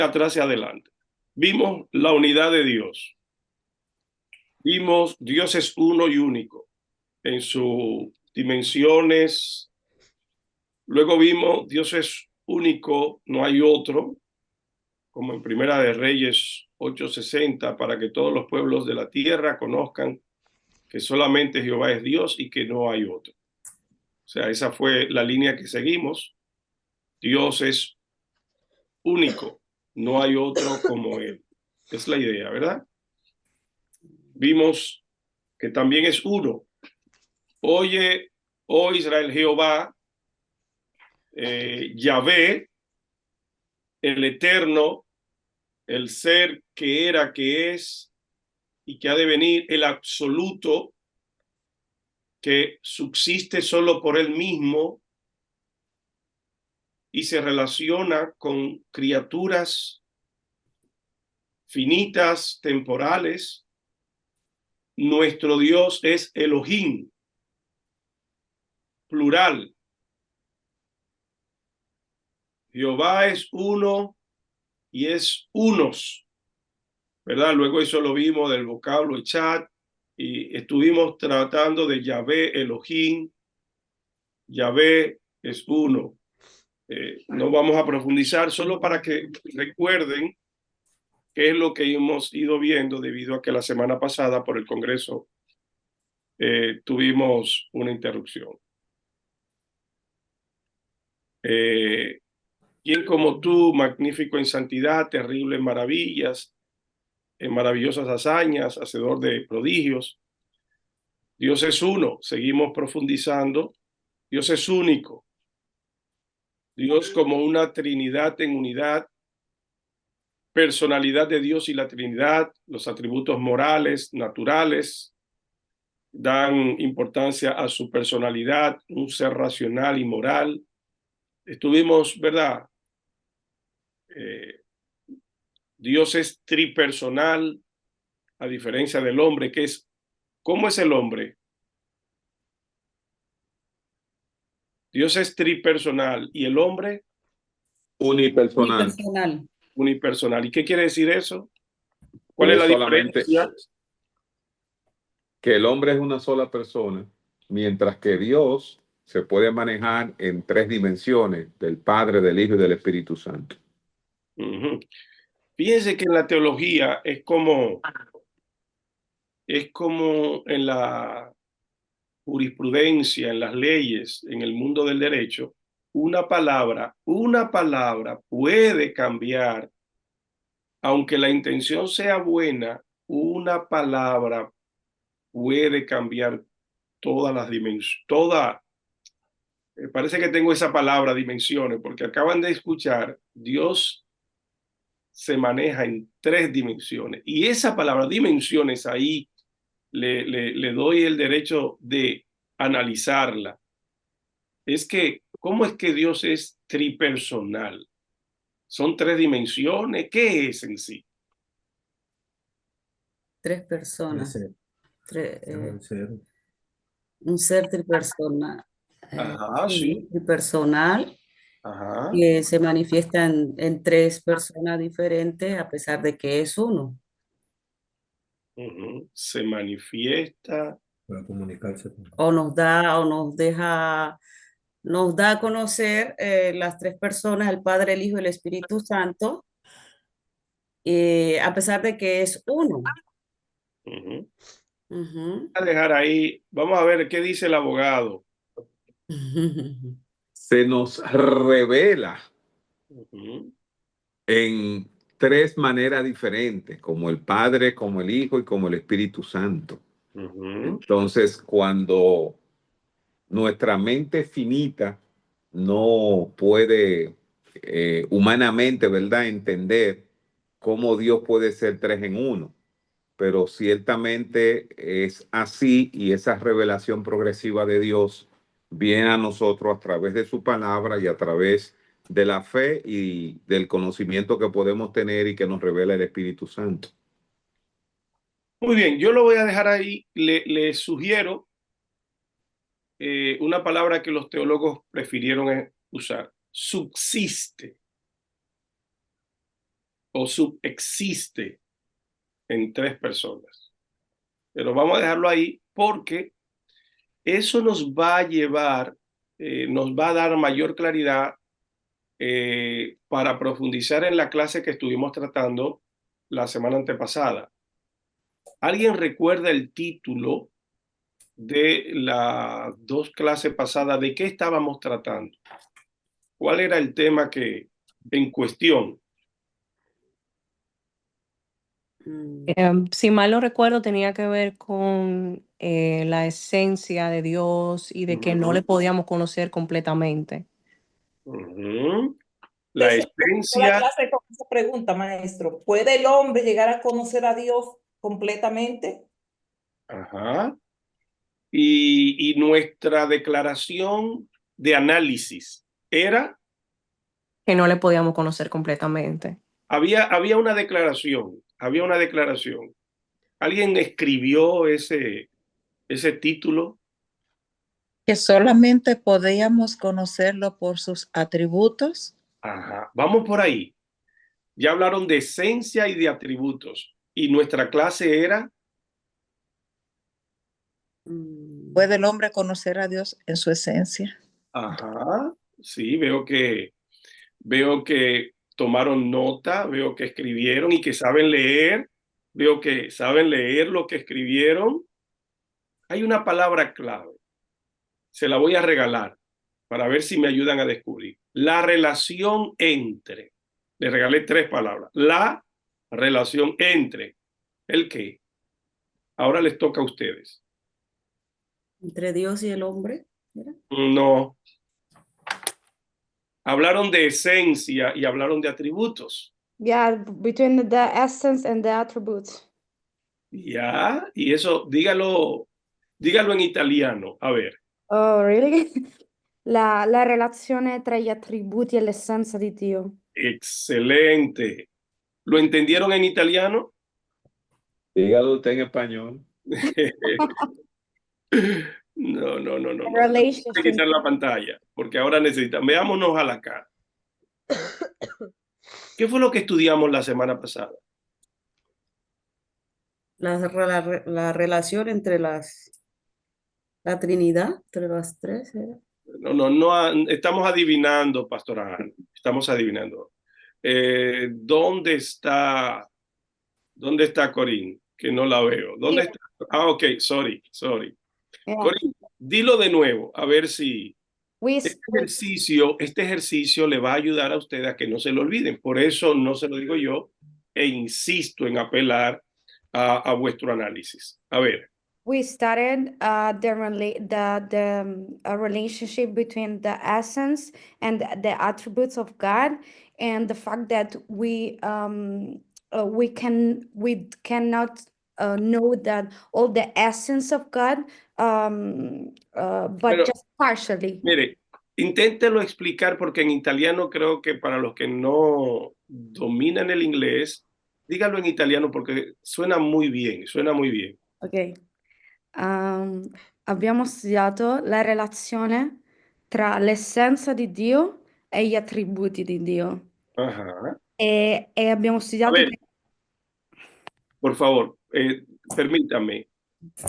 atrás y adelante. Vimos la unidad de Dios. Vimos Dios es uno y único en sus dimensiones. Luego vimos Dios es único, no hay otro, como en Primera de Reyes 8:60, para que todos los pueblos de la tierra conozcan que solamente Jehová es Dios y que no hay otro. O sea, esa fue la línea que seguimos. Dios es único, no hay otro como Él. Es la idea, ¿verdad? Vimos que también es uno. Oye, oh Israel, Jehová, Yahvé, el eterno, el ser que era, que es y que ha de venir, el absoluto, que subsiste solo por él mismo y se relaciona con criaturas finitas, temporales. Nuestro Dios es Elohim, plural. Jehová es uno y es unos, ¿verdad? Luego eso lo vimos del vocablo chat y estuvimos tratando de Yahvé, Elohim. Yahvé es uno. No vamos a profundizar, solo para que recuerden qué es lo que hemos ido viendo, debido a que la semana pasada por el Congreso tuvimos una interrupción. ¿Quién como tú, magnífico en santidad, terrible en maravillas, en maravillosas hazañas, hacedor de prodigios? Dios es uno, seguimos profundizando. Dios es único. Dios como una Trinidad en unidad, personalidad de Dios y la Trinidad, los atributos morales, naturales, dan importancia a su personalidad, un ser racional y moral. Estuvimos, ¿verdad? Dios es tripersonal, a diferencia del hombre, que es, ¿cómo es el hombre? Dios es tripersonal y el hombre Unipersonal, Unipersonal. unipersonal. ¿Y qué quiere decir eso? ¿Cuál que es es la solamente diferencia? que el hombre es una sola persona, mientras que Dios se puede manejar en tres dimensiones, del Padre, del Hijo y del Espíritu Santo. Fíjense que en la teología es como en la jurisprudencia, en las leyes, en el mundo del derecho, una palabra puede cambiar, aunque la intención sea buena, una palabra puede cambiar todas las dimensiones, parece que tengo esa palabra, dimensiones, porque acaban de escuchar, Dios se maneja en tres dimensiones. Y esa palabra, dimensiones, ahí le doy el derecho de analizarla. Es que, ¿cómo es que Dios es tripersonal? Son tres dimensiones. ¿Qué es en sí? Tres personas. Ese, un ser. Un ser tripersonal. Ajá, Sí, sí. tripersonal, Ajá. que se manifiesta en tres personas diferentes a pesar de que es uno. Se manifiesta. Para comunicarse con. O nos da, o nos deja, nos da a conocer las tres personas, el Padre, el Hijo y el Espíritu Santo, a pesar de que es uno. Ujú. Ujú. Voy a dejar ahí. Vamos a ver qué dice el abogado. Se nos revela Ujú. en tres maneras diferentes, como el Padre, como el Hijo y como el Espíritu Santo. Ujú. Entonces, cuando nuestra mente finita no puede humanamente, ¿verdad?, entender cómo Dios puede ser tres en uno, pero ciertamente es así, y esa revelación progresiva de Dios viene a nosotros a través de su palabra y a través de la fe y del conocimiento que podemos tener y que nos revela el Espíritu Santo. Muy bien, yo lo voy a dejar ahí. Le sugiero una palabra que los teólogos prefirieron usar: subsiste. o subexiste en 3 personas. Pero vamos a dejarlo ahí porque eso nos va a llevar, nos va a dar mayor claridad para profundizar en la clase que estuvimos tratando la semana antepasada. ¿Alguien recuerda el título de las 2 clases pasadas? ¿De qué estábamos tratando? ¿Cuál era el tema que en cuestión? Si mal no recuerdo, tenía que ver con la esencia de Dios y de que no le podíamos conocer completamente. La La esencia. clase con esa pregunta, maestro. ¿Puede el hombre llegar a conocer a Dios completamente? Ajá. Y nuestra declaración de análisis era, Que no le podíamos conocer completamente. había una declaración. ¿Alguien escribió ese título? Que solamente podíamos conocerlo por sus atributos. Ajá. Vamos por ahí. Ya hablaron de esencia y de atributos. Y nuestra clase era. ¿Puede el hombre conocer a Dios en su esencia? Ajá. Sí, veo que tomaron nota, veo que escribieron y que saben leer. Veo que saben leer lo que escribieron. Hay una palabra clave. Se la voy a regalar para ver si me ayudan a descubrir. La relación entre. Le regalé 3 palabras. La relación entre. ¿El qué? Ahora les toca a ustedes. ¿Entre Dios y el hombre? ¿Era? No. Hablaron de esencia y hablaron de atributos. Yeah, between the essence and the attributes. Ya, y eso, dígalo en italiano. A ver. Oh, really? La relazione tra gli attributi e l'essenza di Dio. Excelente. ¿Lo entendieron en italiano? Dígalo usted en español. No. Relationship. Hay que quitar la pantalla, porque ahora necesitan. Veámonos a la cara. ¿Qué fue lo que estudiamos la semana pasada? La relación entre la Trinidad, entre las 3, ¿era? No, estamos adivinando, Pastora Ana. Estamos adivinando. ¿Dónde está Corín? Que no la veo. ¿Dónde está? Ah, ok, sorry. Yeah. Corín, dilo de nuevo, a ver si We este ejercicio le va a ayudar a ustedes a que no se lo olviden. Por eso no se lo digo yo e insisto en apelar a vuestro análisis. A ver. we started the relationship between the essence and the attributes of God, and the fact that we cannot know that all the essence of God, but Pero, just partially. mire, inténtelo explicar porque en italiano creo que para los que no dominan el inglés, dígalo en italiano porque suena muy bien. Ok. Abbiamo studiato la relazione tra l'essenza di Dio e gli attributi di Dio. Ajá. E abbiamo A studiato ver, por favor, permítame.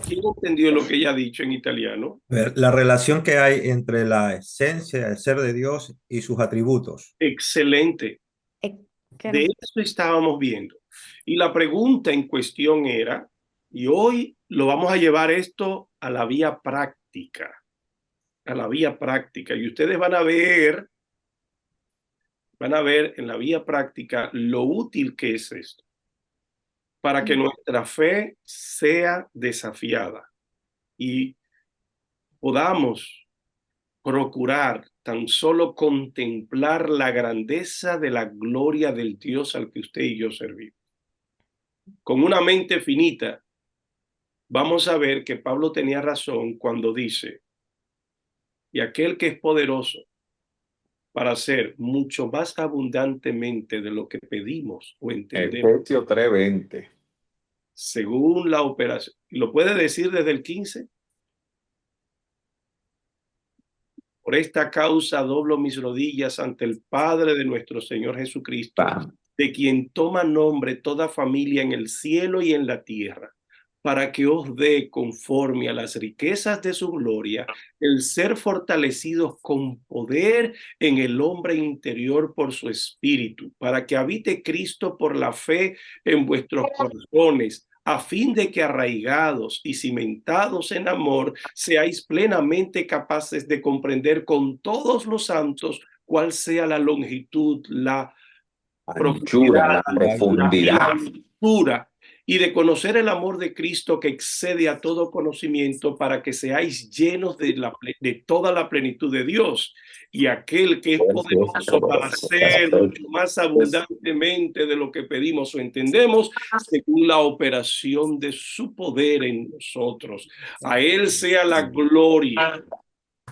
¿Quién entendió lo que ella ha dicho en italiano? La relación que hay entre la esencia, el ser de Dios y sus atributos. Excelente. De eso estábamos viendo. Y la pregunta en cuestión era, y hoy lo vamos a llevar esto a la vía práctica, y ustedes van a ver en la vía práctica lo útil que es esto, para que nuestra fe sea desafiada y podamos procurar tan solo contemplar la grandeza de la gloria del Dios al que usted y yo servimos. Con una mente finita, vamos a ver que Pablo tenía razón cuando dice, y aquel que es poderoso para hacer mucho más abundantemente de lo que pedimos o entendemos. Efesios 3:20. Según la operación. ¿Lo puede decir desde el 15? Por esta causa doblo mis rodillas ante el Padre de nuestro Señor Jesucristo, de quien toma nombre toda familia en el cielo y en la tierra, para que os dé, conforme a las riquezas de su gloria, el ser fortalecidos con poder en el hombre interior por su espíritu, para que habite Cristo por la fe en vuestros corazones, a fin de que arraigados y cimentados en amor, seáis plenamente capaces de comprender con todos los santos cuál sea la longitud, la Anchura, la profundidad. altura, y de conocer el amor de Cristo que excede a todo conocimiento, para que seáis llenos de toda la plenitud de Dios. Y aquel que es poderoso para hacer mucho más abundantemente de lo que pedimos o entendemos, según la operación de su poder en nosotros. A él sea la gloria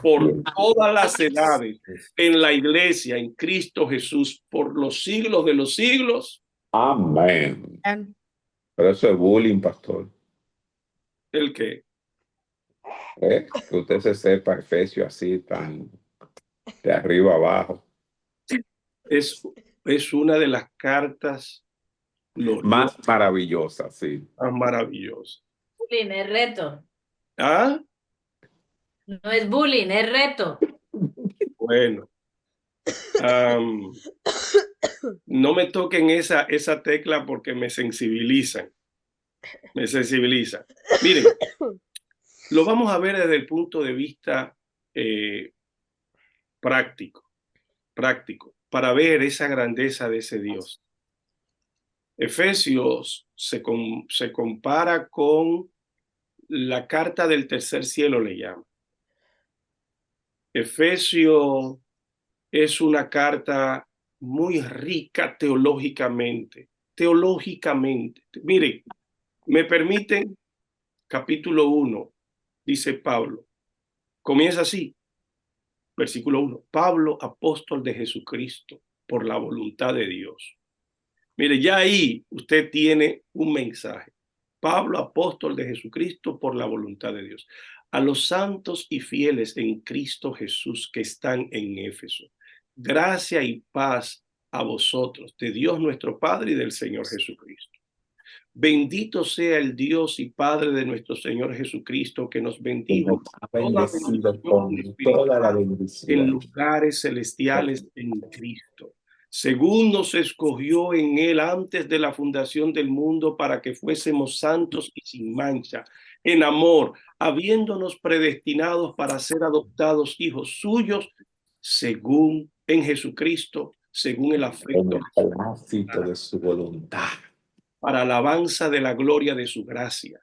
por todas las edades, en la iglesia, en Cristo Jesús, por los siglos de los siglos. Amén. Pero eso es bullying, pastor. ¿El qué? Que usted se sepa Efesios así, tan de arriba abajo. Es una de las cartas Más maravillosa, sí. más maravillosas. Bullying es reto. ¿Ah? No es bullying, es reto. Bueno. No me toquen esa tecla porque me sensibilizan. Me sensibilizan. Miren, lo vamos a ver desde el punto de vista práctico, para ver esa grandeza de ese Dios. Efesios se compara con la carta del tercer cielo, le llama. Efesios es una carta muy rica teológicamente. Miren, me permiten, capítulo 1, dice Pablo. Comienza así, versículo 1. Pablo, apóstol de Jesucristo, por la voluntad de Dios. Mire, ya ahí usted tiene un mensaje. Pablo, apóstol de Jesucristo, por la voluntad de Dios. A los santos y fieles en Cristo Jesús que están en Éfeso. Gracia y paz a vosotros, de Dios nuestro Padre y del Señor Jesucristo. Bendito sea el Dios y Padre de nuestro Señor Jesucristo, que nos bendijo toda la bendición en lugares celestiales en Cristo, según nos escogió en él antes de la fundación del mundo, para que fuésemos santos y sin mancha, en amor, habiéndonos predestinados para ser adoptados hijos suyos, según en Jesucristo, según el afecto de su voluntad, para alabanza de la gloria de su gracia,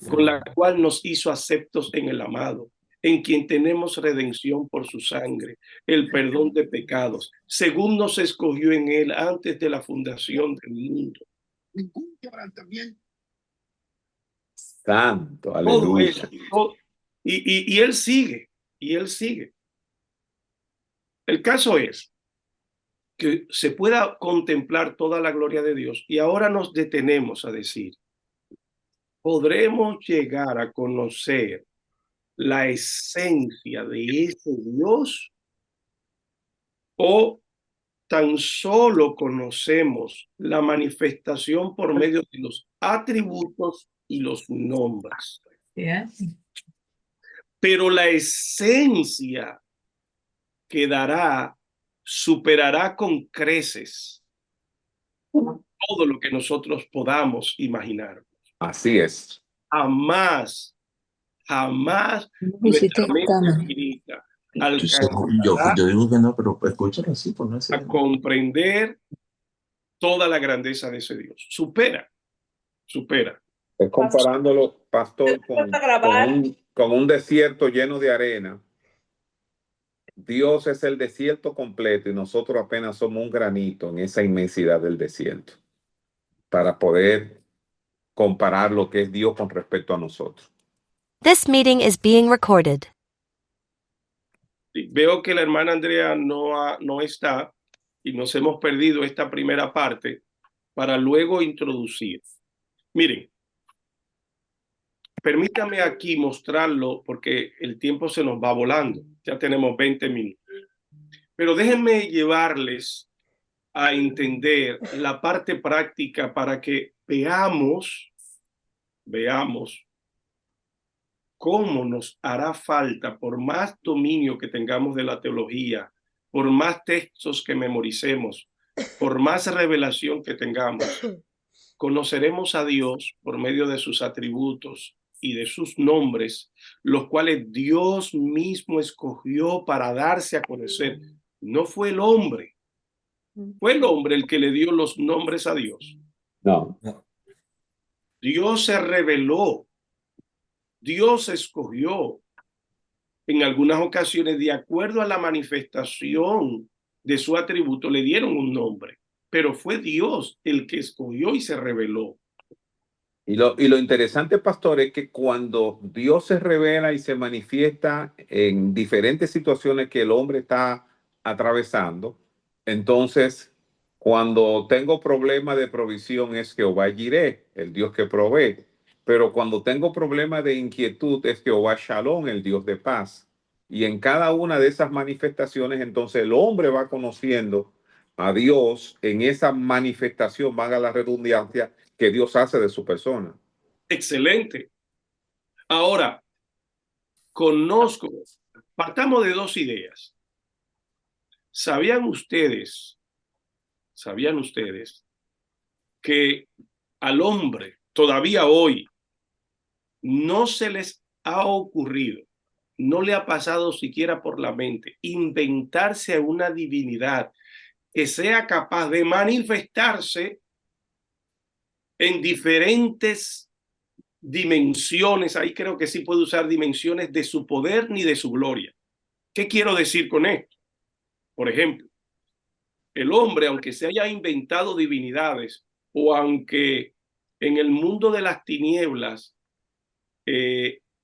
con la cual nos hizo aceptos en el amado, en quien tenemos redención por su sangre, el perdón de pecados, según nos escogió en él antes de la fundación del mundo. Santo, aleluya. Y él sigue, El caso es que se pueda contemplar toda la gloria de Dios, y ahora nos detenemos a decir, ¿podremos llegar a conocer la esencia de ese Dios, o tan solo conocemos la manifestación por medio de los atributos y los nombres? Pero la esencia superará con creces todo lo que nosotros podamos imaginar. Así es. Jamás nuestra mente finita alcanzará yo digo que no, pero escúchalo así, por no hacer. a comprender toda la grandeza de ese Dios. Supera. Es comparándolo, pastor, con un desierto lleno de arena. Dios es el desierto completo y nosotros apenas somos un granito en esa inmensidad del desierto, para poder comparar lo que es Dios con respecto a nosotros. This meeting is being recorded. Veo que la hermana Andrea no está, y nos hemos perdido esta primera parte para luego introducir. Miren, permítame aquí mostrarlo porque el tiempo se nos va volando. Ya tenemos 20 minutos. Pero déjenme llevarles a entender la parte práctica para que veamos cómo nos hará falta, por más dominio que tengamos de la teología, por más textos que memoricemos, por más revelación que tengamos, conoceremos a Dios por medio de sus atributos y de sus nombres, los cuales Dios mismo escogió para darse a conocer. No fue el hombre, fue el hombre el que le dio los nombres a Dios. No. Dios se reveló, Dios escogió en algunas ocasiones, de acuerdo a la manifestación de su atributo, le dieron un nombre, pero fue Dios el que escogió y se reveló. Y lo interesante, pastor, es que cuando Dios se revela y se manifiesta en diferentes situaciones que el hombre está atravesando, entonces cuando tengo problemas de provisión es Jehová Jireh, el Dios que provee. Pero cuando tengo problemas de inquietud es Jehová Shalom, el Dios de paz. Y en cada una de esas manifestaciones, entonces el hombre va conociendo a Dios en esa manifestación, valga la redundancia, que Dios hace de su persona. Excelente. Ahora, partamos de dos ideas. ¿Sabían ustedes que al hombre todavía hoy no se les ha ocurrido, no le ha pasado siquiera por la mente inventarse una divinidad que sea capaz de manifestarse en diferentes dimensiones? Ahí creo que sí puede usar dimensiones de su poder ni de su gloria. ¿Qué quiero decir con esto? Por ejemplo, el hombre, aunque se haya inventado divinidades o aunque en el mundo de las tinieblas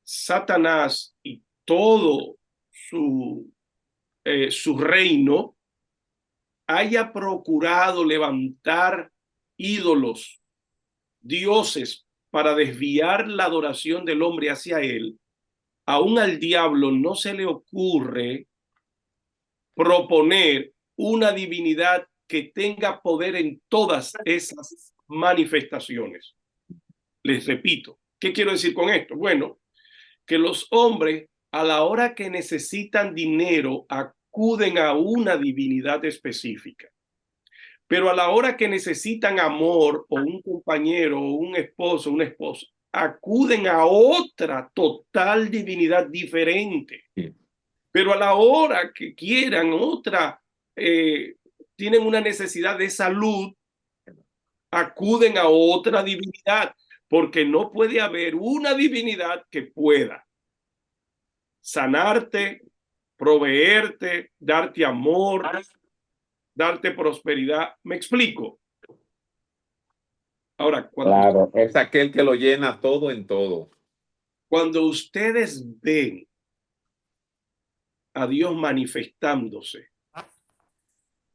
Satanás y todo su reino haya procurado levantar ídolos, dioses, para desviar la adoración del hombre hacia él, aún al diablo no se le ocurre proponer una divinidad que tenga poder en todas esas manifestaciones. Les repito, ¿qué quiero decir con esto? Bueno, que los hombres a la hora que necesitan dinero acuden a una divinidad específica, pero a la hora que necesitan amor o un compañero o un esposo, una esposa, acuden a otra total divinidad diferente. Pero a la hora que quieran otra, tienen una necesidad de salud, acuden a otra divinidad, porque no puede haber una divinidad que pueda sanarte, proveerte, darte amor, darte prosperidad. ¿Me explico? Ahora, claro, es aquel que lo llena todo en todo. Cuando ustedes ven a Dios manifestándose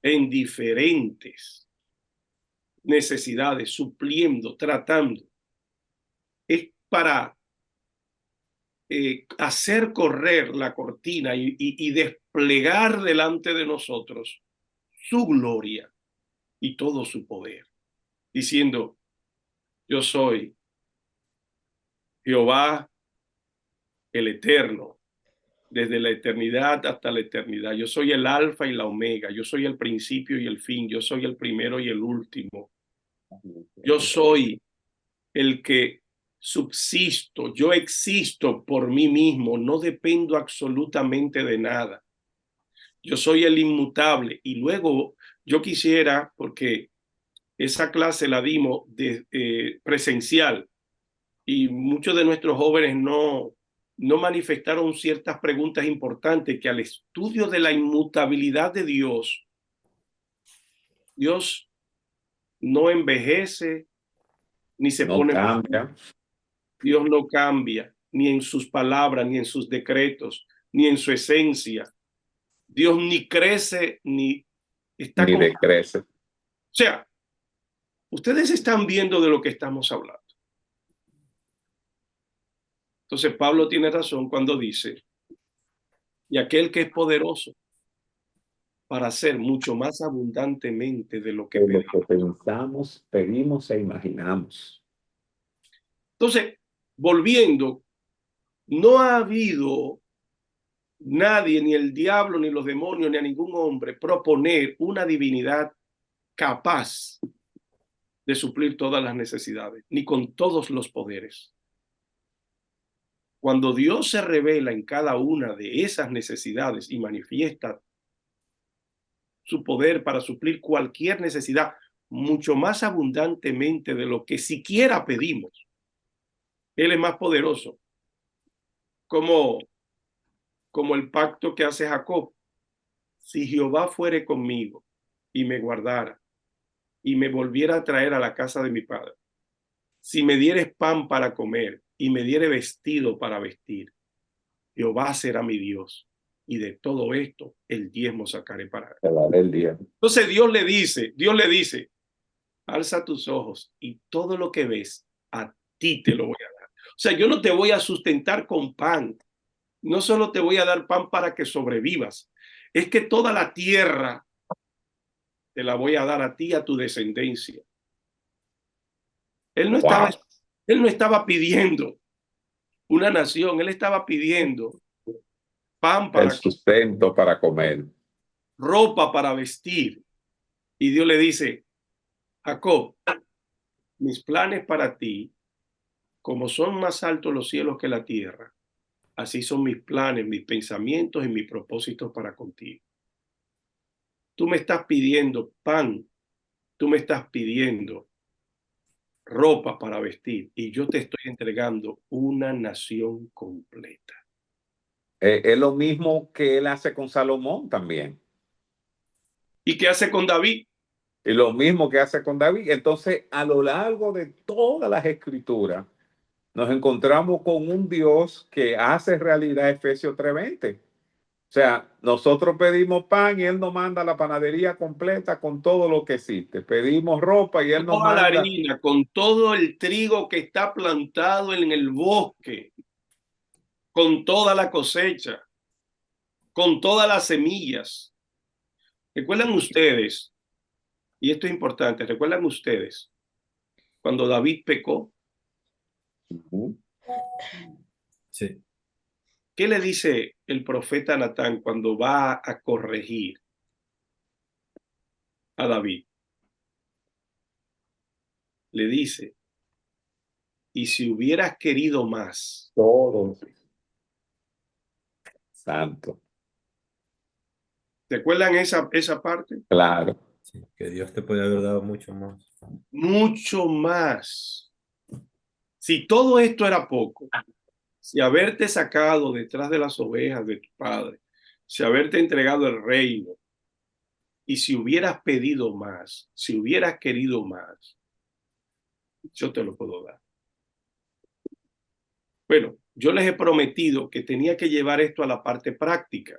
en diferentes necesidades, supliendo, tratando, es para hacer correr la cortina y desplegar delante de nosotros su gloria y todo su poder, diciendo: yo soy Jehová el Eterno, desde la eternidad hasta la eternidad. Yo soy el alfa y la omega, yo soy el principio y el fin, yo soy el primero y el último. Yo soy el que subsisto, yo existo por mí mismo, no dependo absolutamente de nada. Yo soy el inmutable. Y luego yo quisiera, porque esa clase la dimos presencial y muchos de nuestros jóvenes no manifestaron ciertas preguntas importantes que al estudio de la inmutabilidad de Dios, Dios no envejece ni se pone cambia. Dios no cambia, ni en sus palabras, ni en sus decretos, ni en su esencia. Dios ni crece, ni está ni decrece. O sea, ustedes están viendo de lo que estamos hablando. Entonces Pablo tiene razón cuando dice: y aquel que es poderoso para hacer mucho más abundantemente de lo que De lo pedimos. que pensamos, pedimos e imaginamos. Entonces, volviendo, no ha habido nadie, ni el diablo, ni los demonios, ni a ningún hombre, proponer una divinidad capaz de suplir todas las necesidades, ni con todos los poderes. Cuando Dios se revela en cada una de esas necesidades y manifiesta su poder para suplir cualquier necesidad mucho más abundantemente de lo que siquiera pedimos, Él es más poderoso. Como el pacto que hace Jacob. Si Jehová fuere conmigo y me guardara y me volviera a traer a la casa de mi padre, si me dieres pan para comer y me diere vestido para vestir, Jehová será mi Dios, y de todo esto el diezmo sacaré para él. Te daré el diezmo. Entonces Dios le dice, alza tus ojos y todo lo que ves, a ti te lo voy a dar. O sea, yo no te voy a sustentar con pan, no solo te voy a dar pan para que sobrevivas, es que toda la tierra te la voy a dar a ti y a tu descendencia. Él no estaba pidiendo una nación, él estaba pidiendo pan para el sustento para comer, ropa para vestir. Y Dios le dice, Jacob, mis planes para ti, como son más altos los cielos que la tierra, así son mis planes, mis pensamientos y mis propósitos para contigo. Tú me estás pidiendo pan, tú me estás pidiendo ropa para vestir y yo te estoy entregando una nación completa. Es lo mismo que él hace con Salomón también. ¿Y qué hace con David? Y lo mismo que hace con David. Entonces, a lo largo de todas las escrituras, nos encontramos con un Dios que hace realidad Efesios 3:20. O sea, nosotros pedimos pan y Él nos manda la panadería completa con todo lo que existe. Pedimos ropa y Él nos Toda la manda harina, con todo el trigo que está plantado en el bosque, con toda la cosecha, con todas las semillas. ¿Recuerdan ustedes? Y esto es importante, ¿recuerdan ustedes cuando David pecó? Sí. ¿Qué le dice el profeta Natán cuando va a corregir a David? Le dice, y si hubieras querido más. todo. Santo. ¿Recuerdan esa parte? Claro. Sí, que Dios te puede haber dado mucho más. Mucho más. Si todo esto era poco, si haberte sacado detrás de las ovejas de tu padre, si haberte entregado el reino, y si hubieras pedido más, si hubieras querido más, yo te lo puedo dar. Bueno, yo les he prometido que tenía que llevar esto a la parte práctica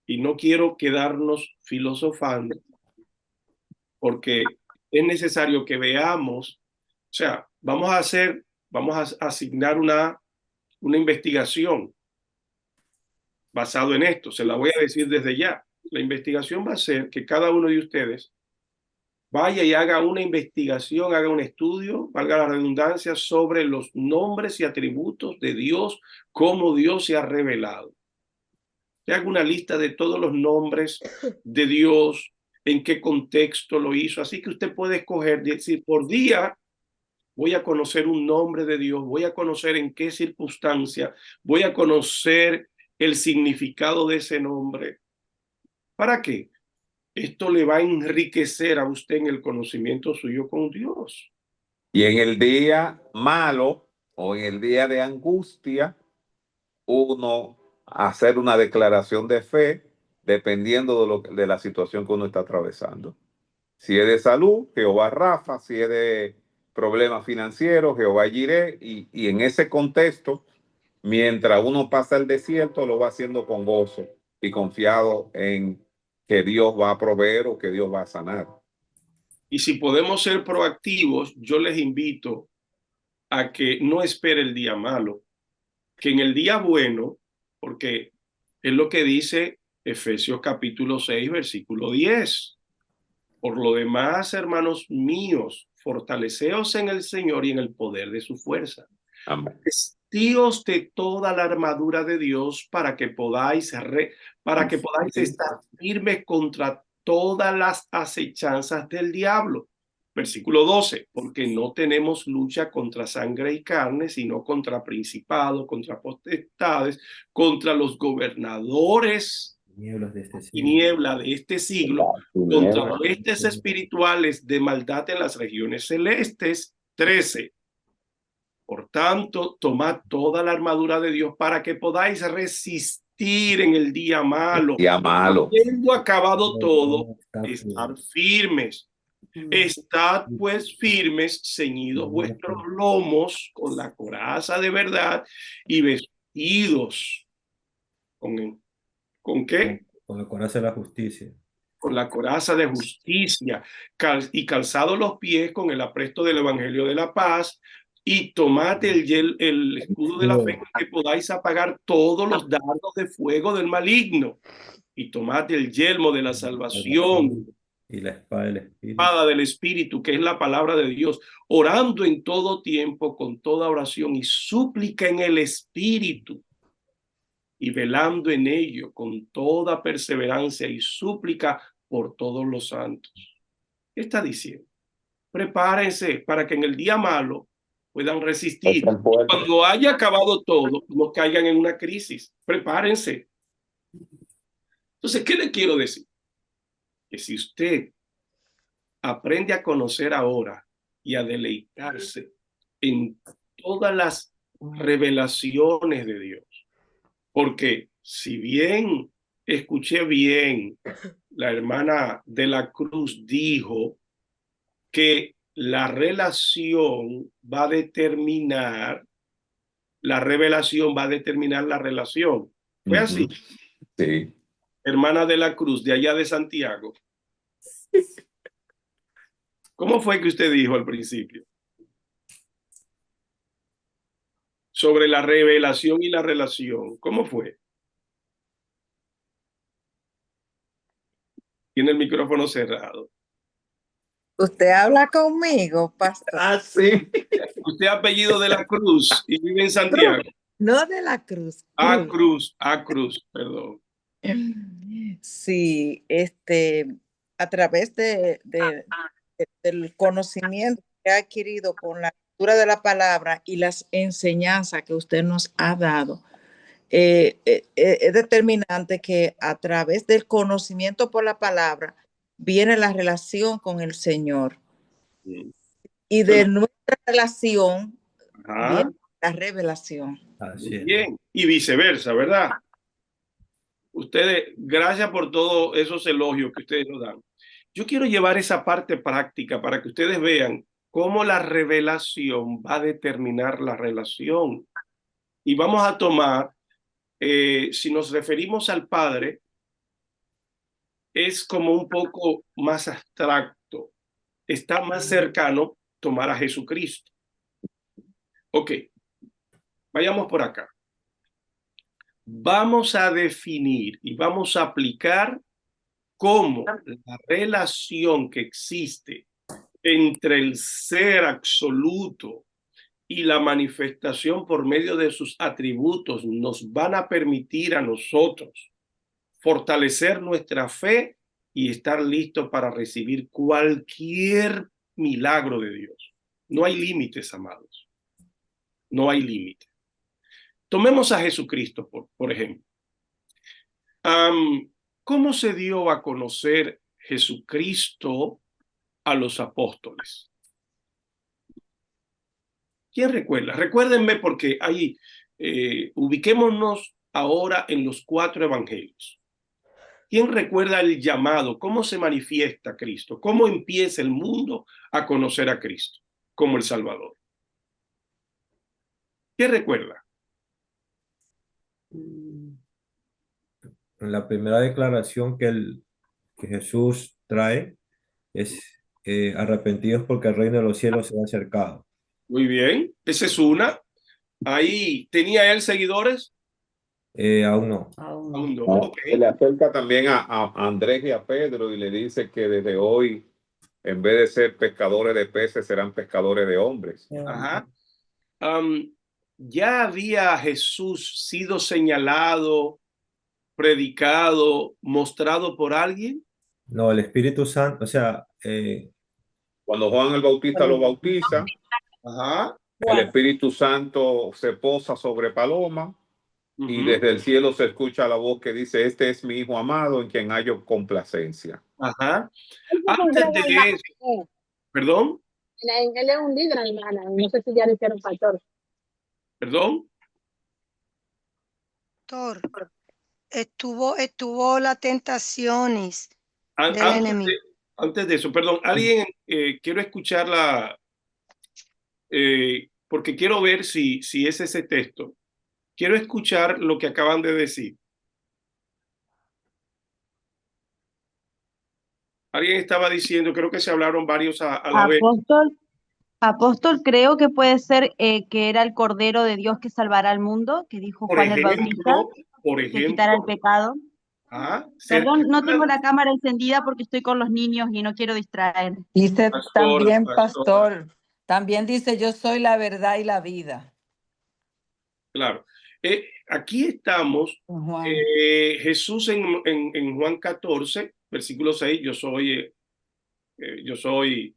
y no quiero quedarnos filosofando porque es necesario que veamos, o sea, vamos a asignar una investigación basado en esto, se la voy a decir desde ya. La investigación va a ser que cada uno de ustedes vaya y haga una investigación, haga un estudio, valga la redundancia, sobre los nombres y atributos de Dios, cómo Dios se ha revelado. Que haga una lista de todos los nombres de Dios, en qué contexto lo hizo. Así que usted puede escoger, decir, por día voy a conocer un nombre de Dios, voy a conocer en qué circunstancia, voy a conocer el significado de ese nombre. ¿Para qué? Esto le va a enriquecer a usted en el conocimiento suyo con Dios. Y en el día malo o en el día de angustia, uno hacer una declaración de fe dependiendo de la situación que uno está atravesando. Si es de salud, Jehová Rafa; si es de problemas financieros, Jehová Jireh. Y en ese contexto, mientras uno pasa el desierto, lo va haciendo con gozo y confiado en que Dios va a proveer o que Dios va a sanar. Y si podemos ser proactivos, yo les invito a que no espere el día malo, que en el día bueno, porque es lo que dice Efesios capítulo 6, versículo 10. Por lo demás, hermanos míos, fortaleceos en el Señor y en el poder de su fuerza. Amén. Vestíos de toda la armadura de Dios para que podáis estar firmes contra todas las acechanzas del diablo. Versículo 12, porque no tenemos lucha contra sangre y carne, sino contra principados, contra potestades, contra los gobernadores y niebla de este siglo, contra huestes espirituales de maldad en las regiones celestes. 13. Por tanto, tomad toda la armadura de Dios para que podáis resistir en el día malo. Día malo. Habiendo acabado todo, estar firmes. Estad pues firmes, ceñidos vuestros lomos con la coraza de verdad y vestidos ¿con qué? Con la coraza de la justicia. Con la coraza de justicia y calzados los pies con el apresto del evangelio de la paz, y tomad el escudo de la fe con que podáis apagar todos los dardos de fuego del maligno, y tomad el yelmo de la salvación y la espada del Espíritu, que es la palabra de Dios, orando en todo tiempo con toda oración y súplica en el Espíritu, y velando en ello con toda perseverancia y súplica por todos los santos. ¿Qué está diciendo? Prepárense para que en el día malo puedan resistir. Cuando haya acabado todo, no caigan en una crisis. Prepárense. Entonces, ¿qué le quiero decir? Que si usted aprende a conocer ahora y a deleitarse en todas las revelaciones de Dios, porque si bien escuché bien, la hermana de la Cruz dijo que la relación va a determinar, la revelación va a determinar la relación. ¿Fue así? Sí. Hermana de la Cruz, de allá de Santiago. ¿Cómo fue que usted dijo al principio? Sobre la revelación y la relación. ¿Cómo fue? Tiene el micrófono cerrado. Usted habla conmigo, pastor. Ah, sí. Usted apellido de la Cruz y vive en Santiago. No de la Cruz. Cruz, perdón. Sí, a través del conocimiento que ha adquirido con la lectura de la palabra y las enseñanzas que usted nos ha dado, es determinante que a través del conocimiento por la palabra viene la relación con el Señor. Sí. Y de nuestra relación viene la revelación. Así es. Bien, y viceversa, ¿verdad? Ustedes, gracias por todos esos elogios que ustedes nos dan. Yo quiero llevar esa parte práctica para que ustedes vean cómo la revelación va a determinar la relación. Y vamos a tomar, si nos referimos al Padre, es como un poco más abstracto. Está más cercano tomar a Jesucristo. Ok, vayamos por acá. Vamos a definir y vamos a aplicar cómo la relación que existe entre el ser absoluto y la manifestación por medio de sus atributos nos van a permitir a nosotros fortalecer nuestra fe y estar listos para recibir cualquier milagro de Dios. No hay límites, amados. No hay límites. Tomemos a Jesucristo, por ejemplo. ¿Cómo se dio a conocer Jesucristo a los apóstoles? ¿Quién recuerda? Recuérdenme porque ahí ubiquémonos ahora en los 4 evangelios. ¿Quién recuerda el llamado? ¿Cómo se manifiesta Cristo? ¿Cómo empieza el mundo a conocer a Cristo como el Salvador? ¿Quién recuerda? La primera declaración que Jesús trae es arrepentidos porque el reino de los cielos se ha acercado. Muy bien, esa es una. Ahí, ¿tenía él seguidores? Aún no. Aún Aún no. no. ¿no? Ok. Se le acerca también a Andrés y a Pedro y le dice que desde hoy, en vez de ser pescadores de peces, serán pescadores de hombres. Ajá. Ya había Jesús sido señalado, predicado, mostrado por alguien. No, el Espíritu Santo, o sea, Cuando Juan el Bautista lo bautiza, Ajá. el Espíritu Santo se posa sobre Paloma y Ujú. desde el cielo se escucha la voz que dice, este es mi hijo amado en quien hallo complacencia. Ajá. Antes de eso, perdón, Él es un líder, hermana. No sé si ya le hicieron pastor. perdón. Pastor, estuvo las tentaciones del Antes enemigo. antes de eso, perdón, alguien, quiero escucharla, porque quiero ver si es ese texto. Quiero escuchar lo que acaban de decir. Alguien estaba diciendo, creo que se hablaron varios a la vez. Apóstol, creo que puede ser que era el Cordero de Dios que salvará al mundo, que dijo Por Juan el Bautista, que quitará el ejemplo, pecado. cerca Perdón, no tengo la cámara encendida porque estoy con los niños y no quiero distraer. Dice también, pastora. pastor, también dice, yo soy la verdad y la vida. Claro. Aquí estamos, Juan. Jesús en Juan 14, versículo 6, yo soy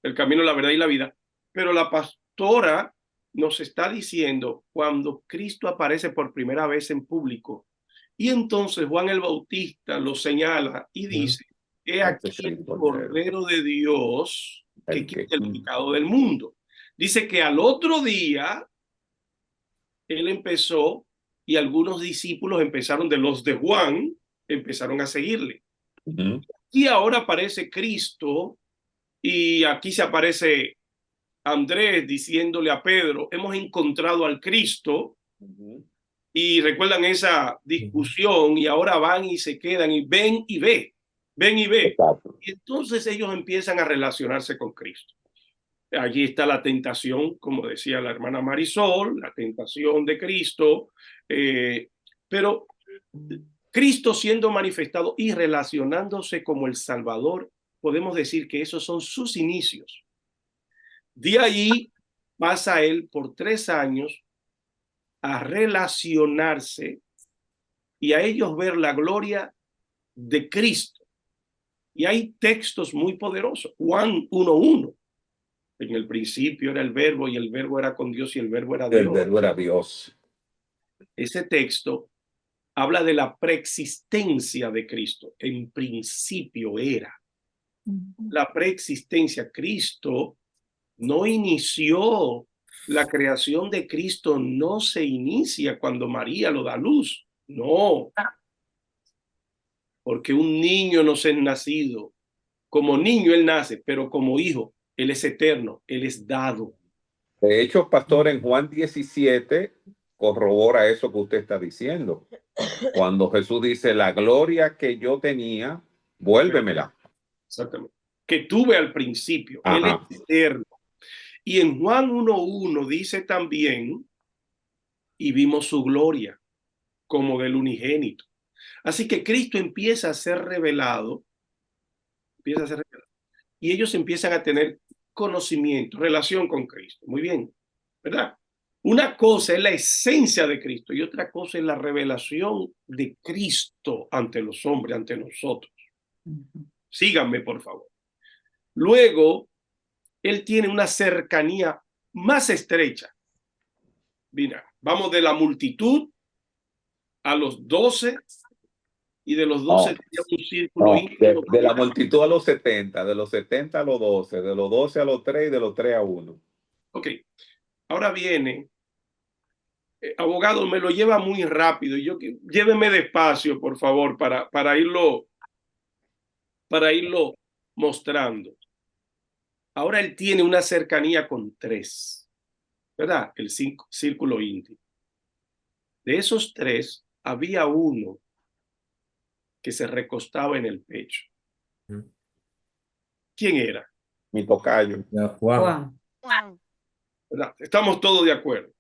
el camino, la verdad y la vida. Pero la pastora nos está diciendo cuando Cristo aparece por primera vez en público. Y entonces Juan el Bautista lo señala y dice, he aquí el Cordero de Dios que quita el pecado del mundo. Dice que al otro día él empezó y algunos discípulos empezaron de los de Juan, empezaron a seguirle. Y ahora aparece Cristo y aquí se aparece Andrés diciéndole a Pedro, hemos encontrado al Cristo. Y recuerdan esa discusión y ahora van y se quedan y ven y ve. Exacto. Y entonces ellos empiezan a relacionarse con Cristo. Allí está la tentación, como decía la hermana Marisol, la tentación de Cristo, pero Cristo siendo manifestado y relacionándose como el Salvador, podemos decir que esos son sus inicios. De ahí pasa él por 3 años a relacionarse y a ellos ver la gloria de Cristo. Y hay textos muy poderosos. Juan 1:1. En el principio era el verbo y el verbo era con Dios y el verbo era Dios. El verbo era Dios. Ese texto habla de la preexistencia de Cristo. En principio era. La preexistencia. Cristo no inició, la creación de Cristo no se inicia cuando María lo da a luz. No. Porque un niño no se ha nacido. Como niño él nace, pero como hijo, él es eterno, él es dado. De hecho, pastor, en Juan 17 corrobora eso que usted está diciendo. Cuando Jesús dice, la gloria que yo tenía, vuélvemela. Exactamente. Que tuve al principio. Ajá. Él es eterno. Y en Juan 1:1 dice también, y vimos su gloria como del unigénito. Así que Cristo empieza a ser revelado, y ellos empiezan a tener conocimiento, relación con Cristo. Muy bien, ¿verdad? Una cosa es la esencia de Cristo y otra cosa es la revelación de Cristo ante los hombres, ante nosotros. Síganme, por favor. Luego, él tiene una cercanía más estrecha. Mira, vamos de la multitud a los 12 y de los 12 tenía un círculo íntimo. De la multitud a los 70, de los 70 a los 12, de los 12 a los 3 y de los 3 a 1. Ok, ahora viene, abogado, me lo lleva muy rápido y lléveme despacio, por favor, para irlo mostrando. Ahora él tiene una cercanía con 3, ¿verdad? El círculo íntimo. De esos 3, había uno que se recostaba en el pecho. ¿Quién era? Mi tocayo. Juan. ¿Verdad? Estamos todos de acuerdo.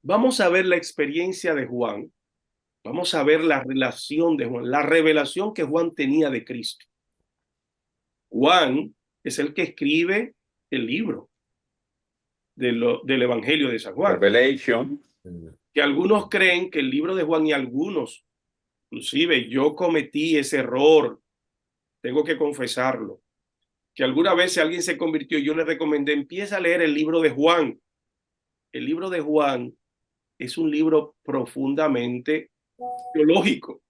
Vamos a ver la experiencia de Juan. Vamos a ver la relación de Juan, la revelación que Juan tenía de Cristo. Juan es el que escribe el libro del Evangelio de San Juan. Revelation. Que algunos creen que el libro de Juan, y algunos, inclusive yo cometí ese error, tengo que confesarlo, que alguna vez si alguien se convirtió, yo le recomendé, empieza a leer el libro de Juan. El libro de Juan es un libro profundamente teológico.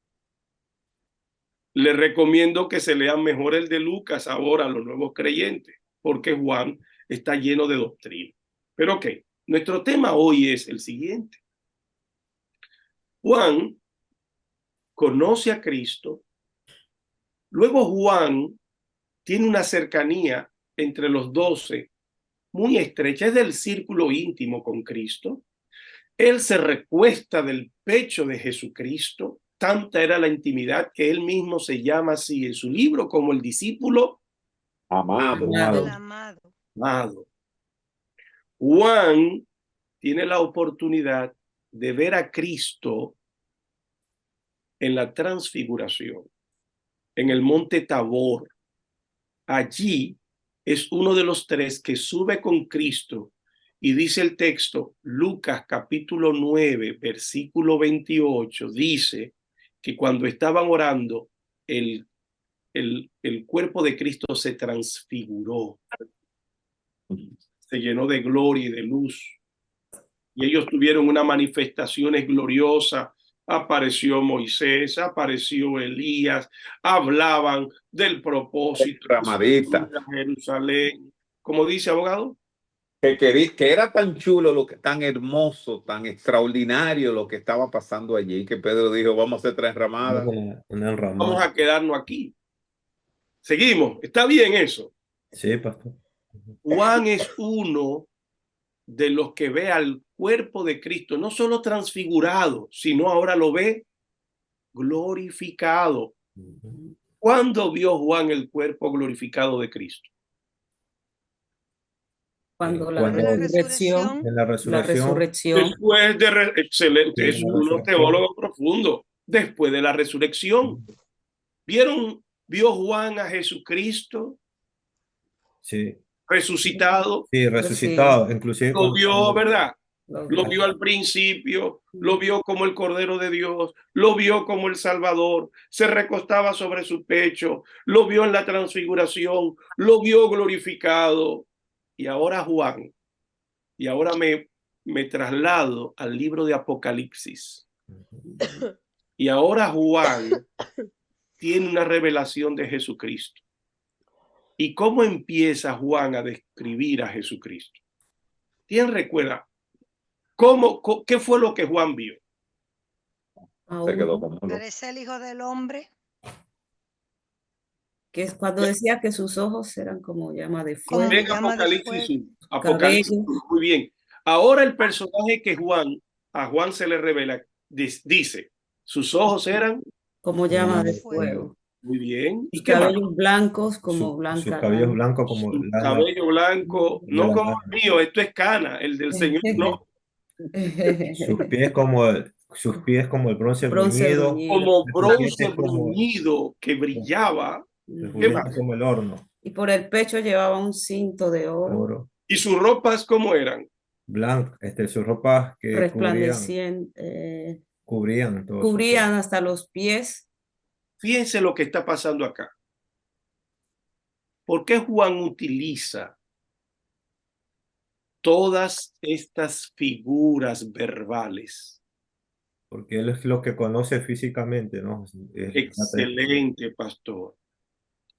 Les recomiendo que se lean mejor el de Lucas ahora a los nuevos creyentes, porque Juan está lleno de doctrina. Pero ok, nuestro tema hoy es el siguiente. Juan conoce a Cristo, luego Juan tiene una cercanía entre los 12 muy estrecha, es del círculo íntimo con Cristo. Él se recuesta del pecho de Jesucristo, tanta era la intimidad que él mismo se llama así en su libro como el discípulo amado. Juan tiene la oportunidad de ver a Cristo en la transfiguración, en el monte Tabor. Allí es uno de los 3 que sube con Cristo y dice el texto, Lucas capítulo 9, versículo 28, dice que cuando estaban orando, el cuerpo de Cristo se transfiguró, se llenó de gloria y de luz. Y ellos tuvieron unas manifestaciones gloriosas. Apareció Moisés, apareció Elías, hablaban del propósito de Jerusalén. ¿Cómo dice, abogado? Que era tan chulo, tan hermoso, tan extraordinario lo que estaba pasando allí, que Pedro dijo, vamos a hacer 3 ramadas. Vamos a quedarnos aquí. Seguimos. ¿Está bien eso? Sí, pastor. Juan es uno de los que ve al cuerpo de Cristo, no solo transfigurado, sino ahora lo ve glorificado. ¿Cuándo vio Juan el cuerpo glorificado de Cristo? Cuando la resurrección. En la resurrección. Después de excelente, es un teólogo profundo. Después de la resurrección. ¿Vio Juan a Jesucristo? Sí. Resucitado. Sí, resucitado, inclusive. Lo vio, ¿verdad? Lo vio al principio, lo vio como el Cordero de Dios, lo vio como el Salvador, se recostaba sobre su pecho, lo vio en la transfiguración, lo vio glorificado. Y ahora Juan, y ahora me traslado al libro de Apocalipsis. Y ahora Juan tiene una revelación de Jesucristo. ¿Y cómo empieza Juan a describir a Jesucristo? ¿Quién recuerda? ¿Qué fue lo que Juan vio? Se quedó como Parece el Hijo del Hombre. Que es cuando decía que sus ojos eran como llama de fuego. Apocalipsis, muy bien. Ahora el personaje que a Juan se le revela, dice, sus ojos eran como llama de fuego. Muy bien. ¿Y cabellos blancos como blanca? Sus cabellos blancos como lana. Cabello blanco, no como el mío, esto es cana, el del Señor no. Sus pies como el bronce bruñido. Como bronce bruñido que brillaba. Como el horno. Y por el pecho llevaba un cinto de oro. ¿Y sus ropas cómo eran? Blancas, sus ropas que resplandecían, cubrían hasta los pies. Fíjense lo que está pasando acá. ¿Por qué Juan utiliza todas estas figuras verbales? Porque él es lo que conoce físicamente, ¿no? Excelente, pastor.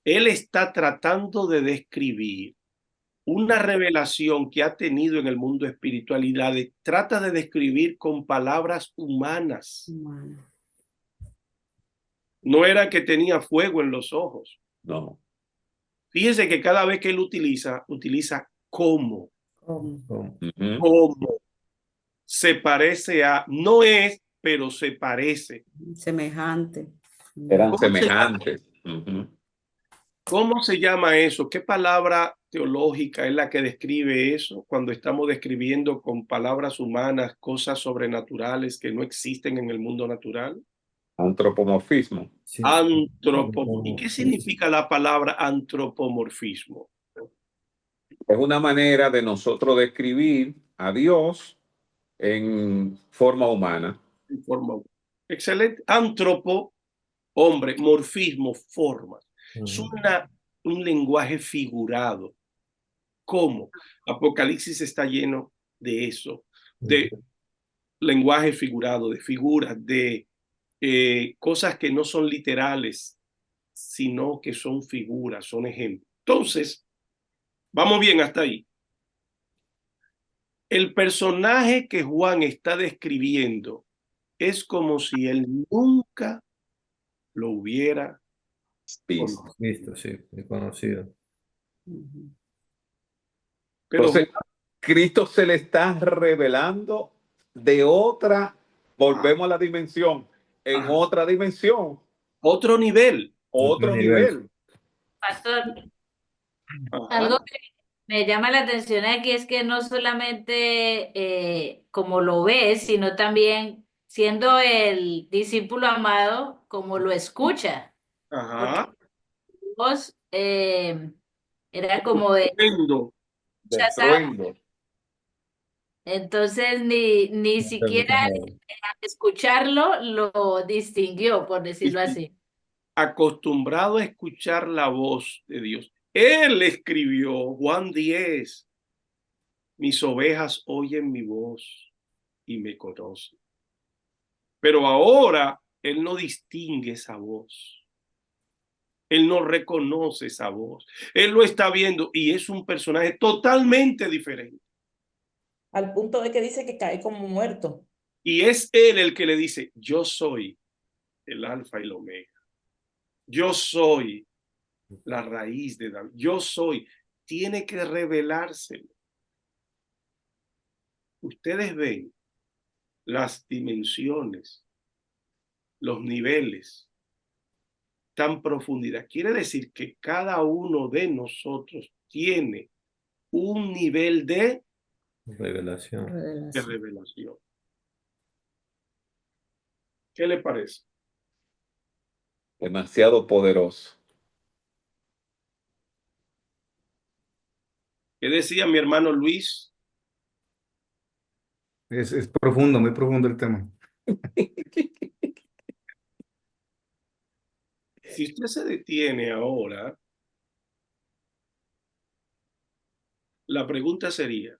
Él está tratando de describir una revelación que ha tenido en el mundo espiritual y trata de describir con palabras humanas. No era que tenía fuego en los ojos. No. Fíjense que cada vez que él utiliza cómo. ¿Cómo? Se parece a, no es, pero se parece. Semejante. Eran semejantes. ¿Cómo se llama eso? ¿Qué palabra teológica es la que describe eso cuando estamos describiendo con palabras humanas cosas sobrenaturales que no existen en el mundo natural? Antropomorfismo. Sí, ¿Y qué significa la palabra antropomorfismo? Es una manera de nosotros describir a Dios en forma humana. En forma. Excelente. Antropo, hombre, morfismo, forma. Es un lenguaje figurado. ¿Cómo? Apocalipsis está lleno de eso, de lenguaje figurado, de figuras, de cosas que no son literales, sino que son figuras, son ejemplos. Entonces, vamos bien hasta ahí. El personaje que Juan está describiendo es como si él nunca lo hubiera visto, sí, conocido. Pero entonces, Cristo se le está revelando de otra, volvemos a la dimensión, en otra dimensión. Otro nivel. Otro nivel. Pastor, algo que me llama la atención aquí es que no solamente como lo ve, sino también siendo el discípulo amado, como lo escucha. Ajá. Vos era como de rechazar. Entonces ni siquiera escucharlo lo distinguió, por decirlo así. Acostumbrado a escuchar la voz de Dios. Él escribió Juan 10. Mis ovejas oyen mi voz y me conocen. Pero ahora él no distingue esa voz. Él no reconoce esa voz. Él lo está viendo y es un personaje totalmente diferente. Al punto de que dice que cae como muerto. Y es él el que le dice, yo soy el alfa y el omega. Yo soy la raíz de David. Yo soy. Tiene que revelárselo. Ustedes ven las dimensiones, los niveles, tan profundidad. Quiere decir que cada uno de nosotros tiene un nivel de revelación. ¿Qué le parece? Demasiado poderoso. ¿Qué decía mi hermano Luis? Es profundo, muy profundo el tema. Si usted se detiene ahora, la pregunta sería,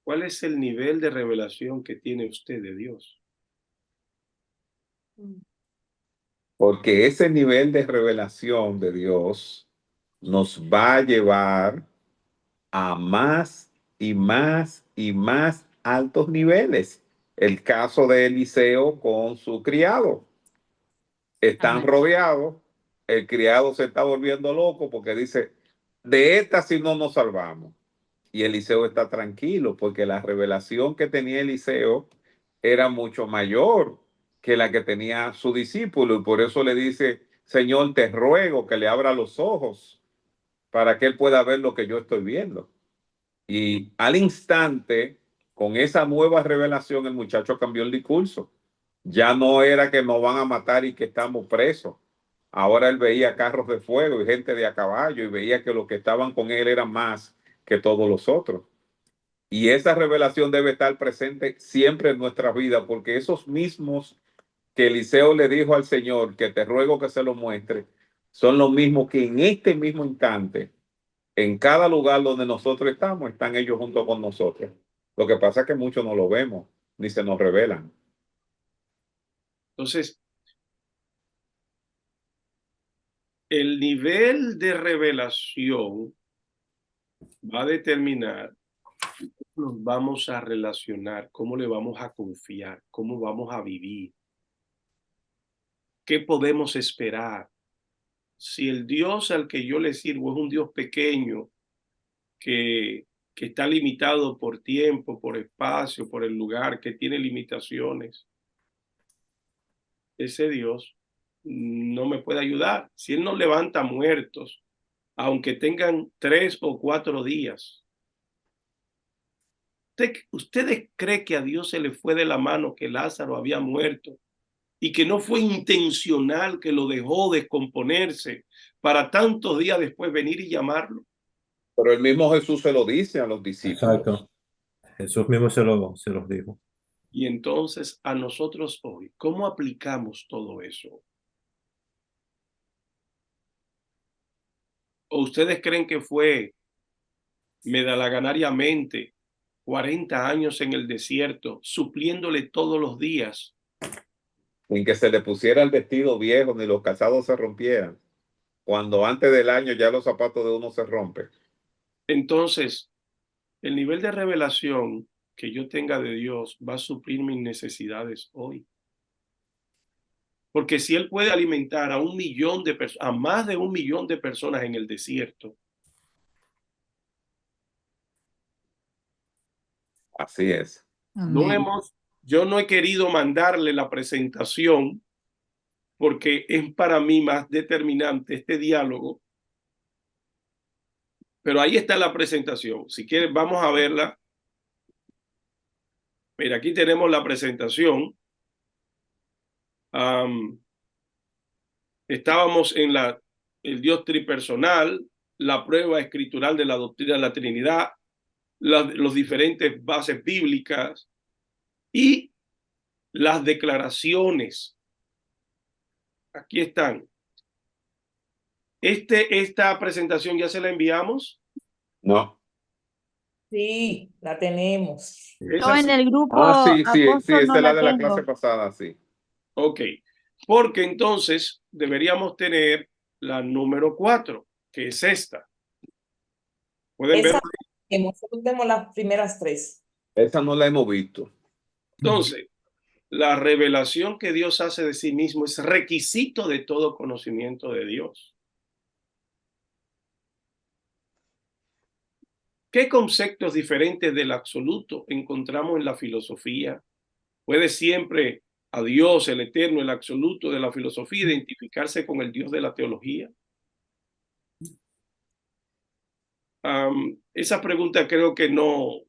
¿cuál es el nivel de revelación que tiene usted de Dios? Porque ese nivel de revelación de Dios nos va a llevar a más y más y más altos niveles. El caso de Eliseo con su criado. Están rodeados, el criado se está volviendo loco porque dice, de esta si no nos salvamos. Y Eliseo está tranquilo porque la revelación que tenía Eliseo era mucho mayor que la que tenía su discípulo y por eso le dice, Señor, te ruego que le abra los ojos para que él pueda ver lo que yo estoy viendo. Y al instante, con esa nueva revelación, el muchacho cambió el discurso. Ya no era que nos van a matar y que estamos presos. Ahora él veía carros de fuego y gente de a caballo y veía que los que estaban con él eran más que todos los otros. Y esa revelación debe estar presente siempre en nuestra vida, porque esos mismos que Eliseo le dijo al Señor, que te ruego que se lo muestre, son los mismos que en este mismo instante, en cada lugar donde nosotros estamos, están ellos junto con nosotros. Lo que pasa es que muchos no lo vemos, ni se nos revelan. Entonces, el nivel de revelación va a determinar cómo nos vamos a relacionar, cómo le vamos a confiar, cómo vamos a vivir, qué podemos esperar. Si el Dios al que yo le sirvo es un Dios pequeño, que está limitado por tiempo, por espacio, por el lugar, que tiene limitaciones, ese Dios no me puede ayudar. Si Él no levanta muertos, aunque tengan 3 o 4 días. ¿Ustedes creen que a Dios se le fue de la mano que Lázaro había muerto y que no fue intencional que lo dejó descomponerse para tantos días después venir y llamarlo? Pero el mismo Jesús se lo dice a los discípulos. Exacto. Jesús mismo se los dijo. Y entonces a nosotros hoy, ¿cómo aplicamos todo eso? ¿O ustedes creen que fue medalaganariamente 40 años en el desierto, supliéndole todos los días? Sin que se le pusiera el vestido viejo ni los calzados se rompieran. Cuando antes del año ya los zapatos de uno se rompen. Entonces, el nivel de revelación que yo tenga de Dios va a suplir mis necesidades hoy. Porque si Él puede alimentar a 1 millón de personas, a más de 1 millón de personas en el desierto. Así es. Yo no he querido mandarle la presentación porque es para mí más determinante este diálogo. Pero ahí está la presentación. Si quieres, vamos a verla. Mira, aquí tenemos la presentación. Estábamos en el Dios tripersonal, la prueba escritural de la doctrina de la Trinidad, los diferentes bases bíblicas y las declaraciones. Aquí están. Esta presentación ya se la enviamos. No. Sí, la tenemos. Yo en el grupo sí, apóstol no esta es la la de la tengo. clase pasada, sí. Ok, porque entonces deberíamos tener la número 4, que es esta. ¿Pueden ver? Nosotros tenemos las primeras 3. Esa no la hemos visto. Entonces, la revelación que Dios hace de sí mismo es requisito de todo conocimiento de Dios. ¿Qué conceptos diferentes del absoluto encontramos en la filosofía? ¿Puede siempre a Dios, el eterno, el absoluto de la filosofía, identificarse con el Dios de la teología? Esa pregunta creo que no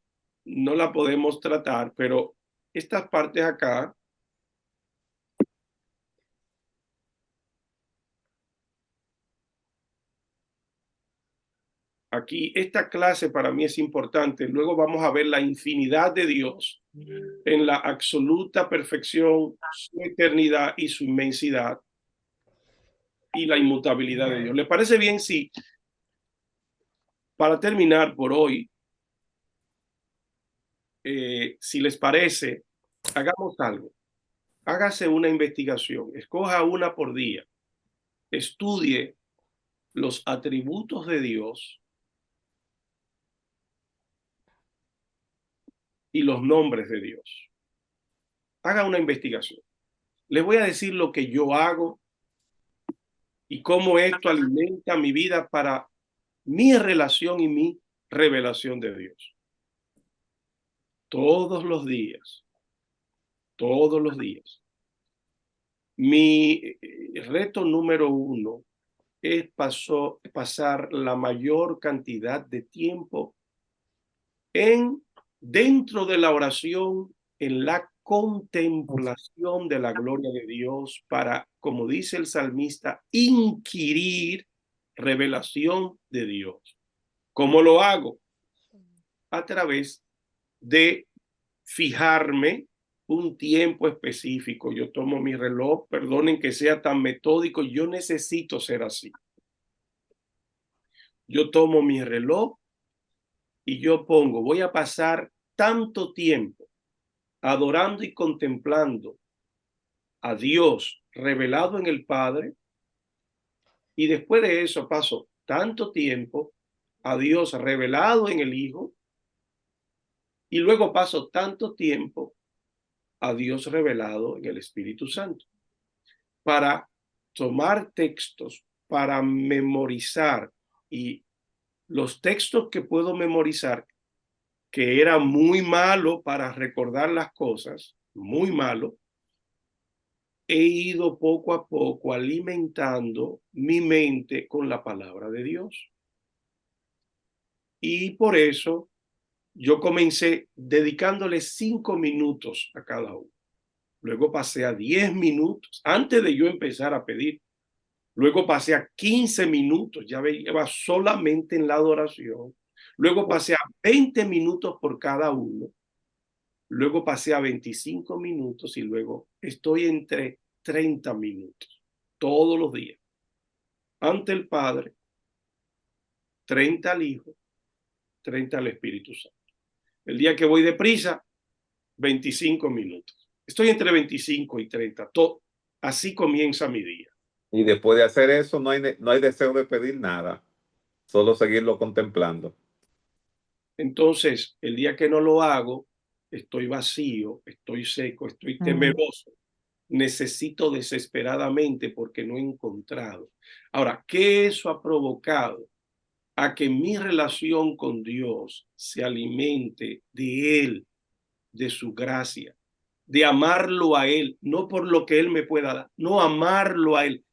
la podemos tratar, pero estas partes acá aquí, esta clase para mí es importante. Luego vamos a ver la infinidad de Dios en la absoluta perfección, su eternidad y su inmensidad y la inmutabilidad de Dios. ¿Les parece bien si, para terminar por hoy, si les parece, hagamos algo? Hágase una investigación, escoja una por día, estudie los atributos de Dios y los nombres de Dios. Haga una investigación. Les voy a decir lo que yo hago y cómo esto alimenta mi vida para mi relación y mi revelación de Dios. Todos los días. Mi reto número 1 es pasar la mayor cantidad de tiempo dentro de la oración, en la contemplación de la gloria de Dios para, como dice el salmista, inquirir revelación de Dios. ¿Cómo lo hago? A través de fijarme un tiempo específico. Yo tomo mi reloj, perdonen que sea tan metódico, yo necesito ser así. Yo tomo mi reloj y yo pongo, voy a pasar tanto tiempo adorando y contemplando a Dios revelado en el Padre, y después de eso paso tanto tiempo a Dios revelado en el Hijo, y luego paso tanto tiempo a Dios revelado en el Espíritu Santo, para tomar textos, para memorizar, y los textos que puedo memorizar, que era muy malo para recordar las cosas, muy malo, he ido poco a poco alimentando mi mente con la palabra de Dios. Y por eso yo comencé dedicándole 5 minutos a cada uno. Luego pasé a 10 minutos antes de yo empezar a pedir. Luego pasé a 15 minutos, ya veía solamente en la adoración. Luego pasé a 20 minutos por cada uno. Luego pasé a 25 minutos y luego estoy entre 30 minutos todos los días. Ante el Padre, 30 al Hijo, 30 al Espíritu Santo. El día que voy deprisa, 25 minutos. Estoy entre 25 y 30. Así comienza mi día. Y después de hacer eso, no hay deseo de pedir nada, solo seguirlo contemplando. Entonces, el día que no lo hago, estoy vacío, estoy seco, estoy temeroso. Necesito desesperadamente porque no he encontrado. Ahora, ¿qué eso ha provocado? A que mi relación con Dios se alimente de Él, de su gracia, de amarlo a Él, no por lo que Él me pueda dar, no amarlo a Él.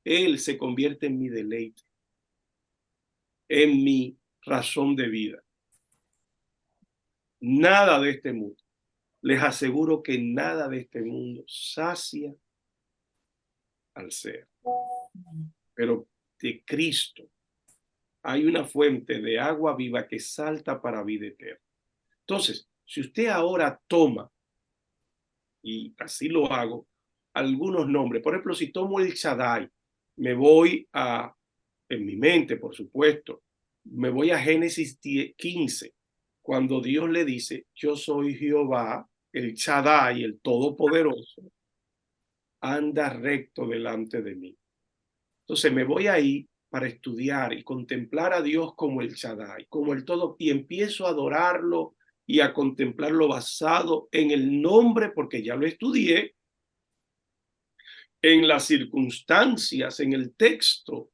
Él se convierte en mi deleite, en mi razón de vida. Nada de este mundo. Les aseguro que nada de este mundo sacia al ser. Pero de Cristo hay una fuente de agua viva que salta para vida eterna. Entonces, si usted ahora toma, y así lo hago, algunos nombres, por ejemplo, si tomo el Shaddai, me voy a, en mi mente, por supuesto, me voy a Génesis 15, cuando Dios le dice, yo soy Jehová, el Shaddai, el Todopoderoso, anda recto delante de mí. Entonces me voy ahí para estudiar y contemplar a Dios como el Shaddai, como el todo, y empiezo a adorarlo y a contemplarlo basado en el nombre, porque ya lo estudié, en las circunstancias, en el texto,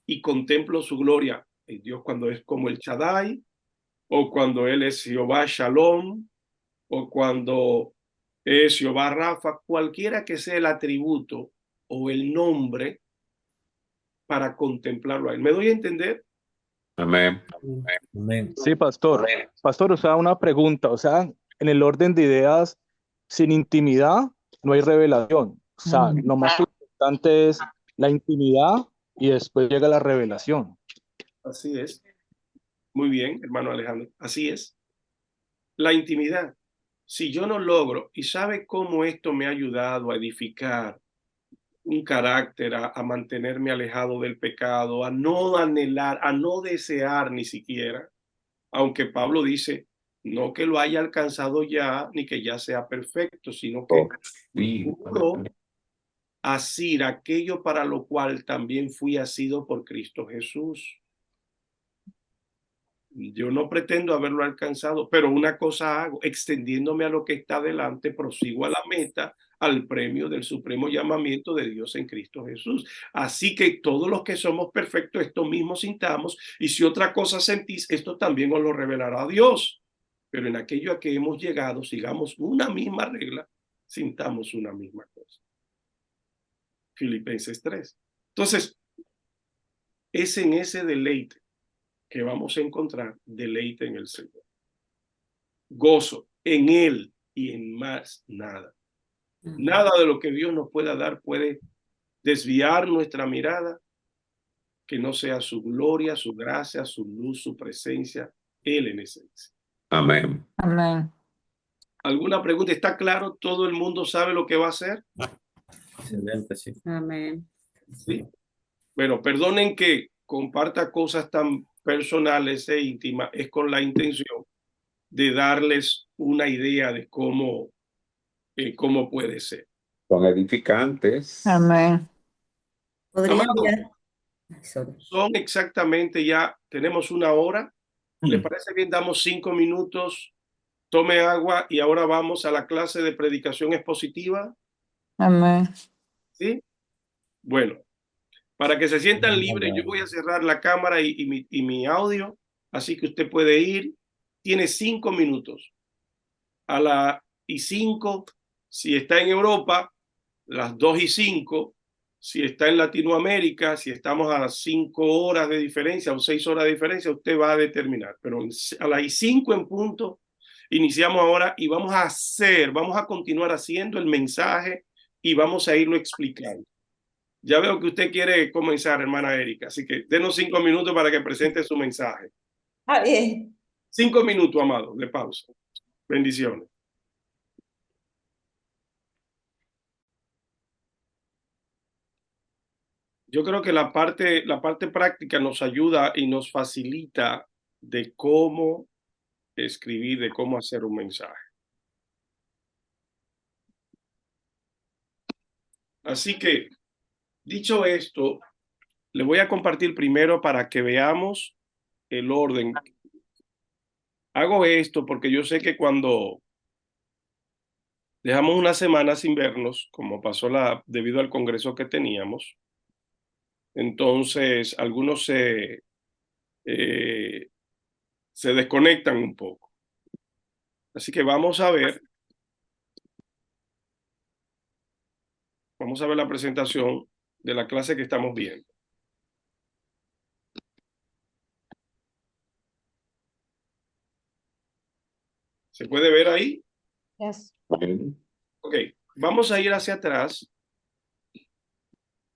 y contemplo su gloria. En Dios cuando es como el Shaddai, o cuando Él es Jehová Shalom, o cuando es Jehová Rafa, cualquiera que sea el atributo o el nombre, para contemplarlo a Él. ¿Me doy a entender? Amén. Amén. Sí, pastor. Pastor, o sea, una pregunta, o sea, en el orden de ideas, sin intimidad no hay revelación. O sea, lo más importante es la intimidad y después llega la revelación. Así es. Muy bien, hermano Alejandro. Así es. La intimidad. Si yo no logro, y sabe cómo esto me ha ayudado a edificar un carácter, a mantenerme alejado del pecado, a no anhelar, a no desear ni siquiera, aunque Pablo dice, no que lo haya alcanzado ya, ni que ya sea perfecto, sino que procuro asir aquello para lo cual también fui asido por Cristo Jesús. Yo no pretendo haberlo alcanzado, pero una cosa hago, extendiéndome a lo que está delante, prosigo a la meta, al premio del supremo llamamiento de Dios en Cristo Jesús. Así que todos los que somos perfectos, esto mismo sintamos, y si otra cosa sentís, esto también os lo revelará Dios. Pero en aquello a que hemos llegado, sigamos una misma regla, sintamos una misma cosa. Filipenses 3. Entonces, es en ese deleite que vamos a encontrar deleite en el Señor. Gozo en Él y en más nada. Nada de lo que Dios nos pueda dar puede desviar nuestra mirada, que no sea su gloria, su gracia, su luz, su presencia, Él en esencia. Amén. Amén. ¿Alguna pregunta? ¿Está claro? ¿Todo el mundo sabe lo que va a hacer? Excelente, sí. Amén. Sí. Bueno, perdonen que comparta cosas tan personales e íntimas, es con la intención de darles una idea de cómo puede ser. Son edificantes. Amén. Podría Amado, enviar. son exactamente ya, tenemos una hora. ¿Le parece bien? Damos 5 minutos, tome agua y ahora vamos a la clase de predicación expositiva. Amén. ¿Sí? Bueno, para que se sientan libres, yo voy a cerrar la cámara y mi audio, así que usted puede ir. Tiene 5 minutos. A las 5, si está en Europa, las 2:05, si está en Latinoamérica, si estamos a 5 horas de diferencia o 6 horas de diferencia, usted va a determinar. Pero a las 5 en punto, iniciamos ahora y vamos a continuar haciendo el mensaje y vamos a irlo explicando. Ya veo que usted quiere comenzar, hermana Erika, así que denos 5 minutos para que presente su mensaje. Bien. 5 minutos, amado, de pausa. Bendiciones. Yo creo que la parte práctica nos ayuda y nos facilita de cómo escribir, de cómo hacer un mensaje. Así que, dicho esto, le voy a compartir primero para que veamos el orden. Hago esto porque yo sé que cuando dejamos una semana sin vernos, como pasó debido al congreso que teníamos, entonces algunos se desconectan un poco. Así que vamos a ver la presentación de la clase que estamos viendo. ¿Se puede ver ahí? Yes. Ok, vamos a ir hacia atrás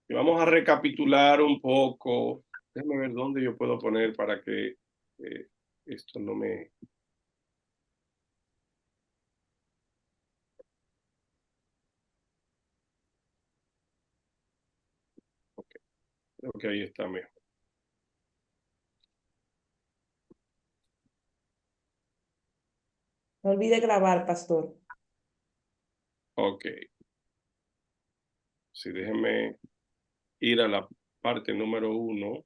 y vamos a recapitular un poco. Déjame ver dónde yo puedo poner para que esto no me... Ok, creo que ahí está mejor. No olvide grabar, pastor. Ok. Sí, déjenme ir a la parte número 1.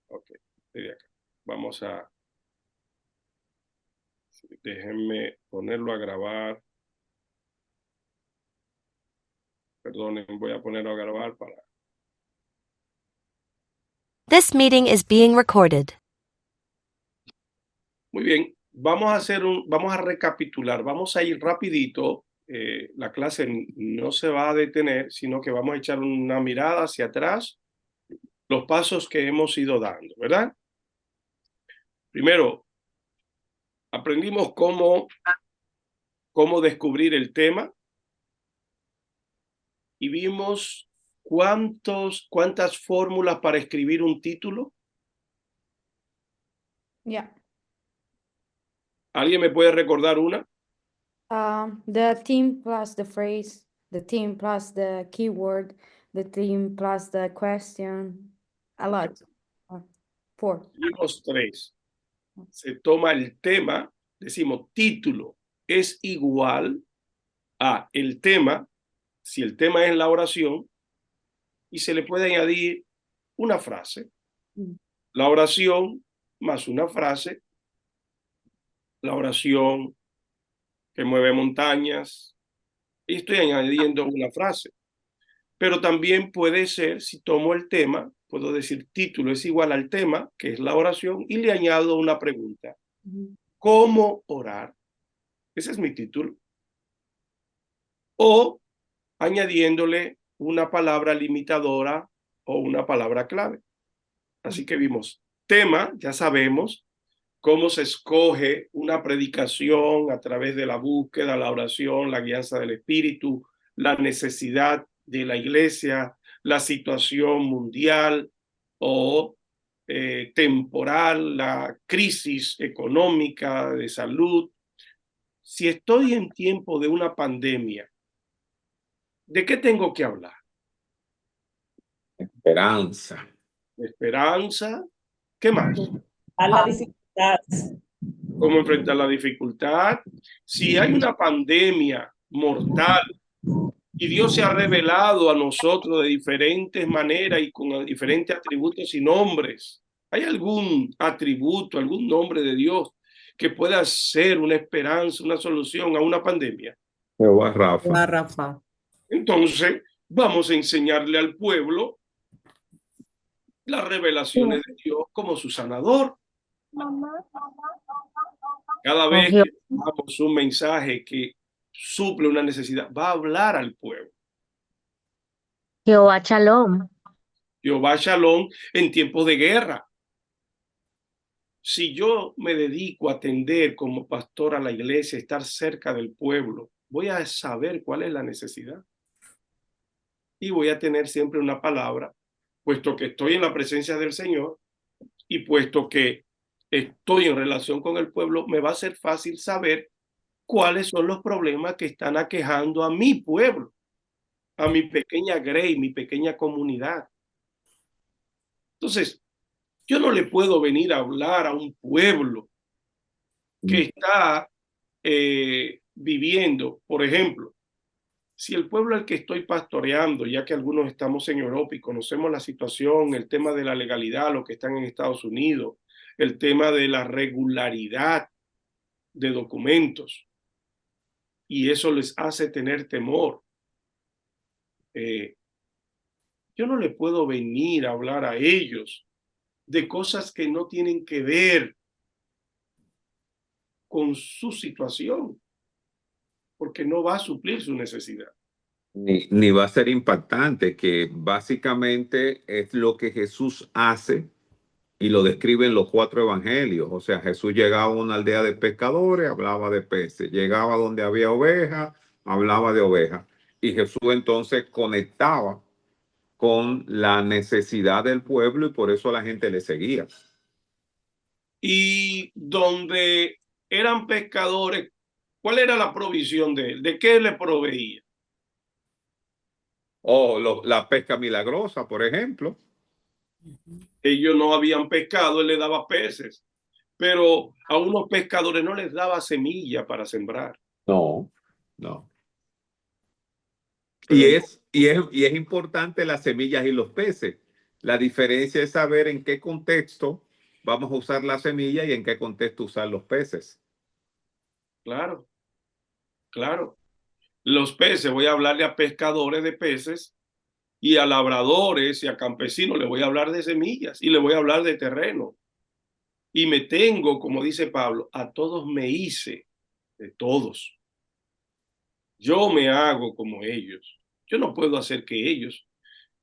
Ok, de acá. Vamos a... Déjenme ponerlo a grabar. Perdonen, voy a ponerlo a grabar para... This meeting is being recorded. Muy bien, vamos a recapitular, vamos a ir rapidito. La clase no se va a detener, sino que vamos a echar una mirada hacia atrás, los pasos que hemos ido dando, ¿verdad? Primero, aprendimos cómo descubrir el tema y vimos cuántas fórmulas para escribir un título. Yeah. ¿Alguien me puede recordar una? The theme plus the phrase, the theme plus the keyword, the theme plus the question. A lot. 4. Vimos 3. Se toma el tema, decimos título es igual a el tema, si el tema es la oración, y se le puede añadir una frase. La oración más una frase. La oración que mueve montañas. Y estoy añadiendo una frase. Pero también puede ser, si tomo el tema, puedo decir título es igual al tema, que es la oración, y le añado una pregunta. ¿Cómo orar? Ese es mi título. O añadiéndole una palabra limitadora o una palabra clave. Así que vimos tema, ya sabemos cómo se escoge una predicación a través de la búsqueda, la oración, la guianza del Espíritu, la necesidad de la iglesia, la situación mundial o temporal, la crisis económica, de salud. Si estoy en tiempo de una pandemia, ¿de qué tengo que hablar? Esperanza. Esperanza. ¿Qué más? A la dificultad. ¿Cómo enfrentar la dificultad? Si hay una pandemia mortal y Dios se ha revelado a nosotros de diferentes maneras y con diferentes atributos y nombres, ¿hay algún atributo, algún nombre de Dios que pueda ser una esperanza, una solución a una pandemia? Jehová Rafa. Entonces, vamos a enseñarle al pueblo las revelaciones de Dios como su sanador. Cada vez que damos un mensaje que suple una necesidad, va a hablar al pueblo. Jehová Shalom. Jehová Shalom en tiempos de guerra. Si yo me dedico a atender como pastor a la iglesia, estar cerca del pueblo, voy a saber cuál es la necesidad. Y voy a tener siempre una palabra, puesto que estoy en la presencia del Señor y puesto que estoy en relación con el pueblo, me va a ser fácil saber cuáles son los problemas que están aquejando a mi pueblo, a mi pequeña grey, mi pequeña comunidad. Entonces, yo no le puedo venir a hablar a un pueblo que está viviendo, por ejemplo, si el pueblo al que estoy pastoreando, ya que algunos estamos en Europa y conocemos la situación, el tema de la legalidad, los que están en Estados Unidos, el tema de la regularidad de documentos, y eso les hace tener temor. Yo no le puedo venir a hablar a ellos de cosas que no tienen que ver con su situación, porque no va a suplir su necesidad. Ni va a ser impactante, que básicamente es lo que Jesús hace y lo describen los 4 evangelios. O sea, Jesús llegaba a una aldea de pescadores, hablaba de peces. Llegaba donde había ovejas, hablaba de ovejas. Y Jesús entonces conectaba con la necesidad del pueblo y por eso la gente le seguía. Y donde eran pescadores, ¿cuál era la provisión de él? ¿De qué le proveía? La pesca milagrosa, por ejemplo. Ellos no habían pescado, él les daba peces, pero a unos pescadores no les daba semilla para sembrar. No. Y es importante las semillas y los peces. La diferencia es saber en qué contexto vamos a usar la semilla y en qué contexto usar los peces. Claro. Los peces, voy a hablarle a pescadores de peces, y a labradores y a campesinos le voy a hablar de semillas y le voy a hablar de terreno. Y me tengo, como dice Pablo, a todos me hice, de todos. Yo me hago como ellos. Yo no puedo hacer que ellos.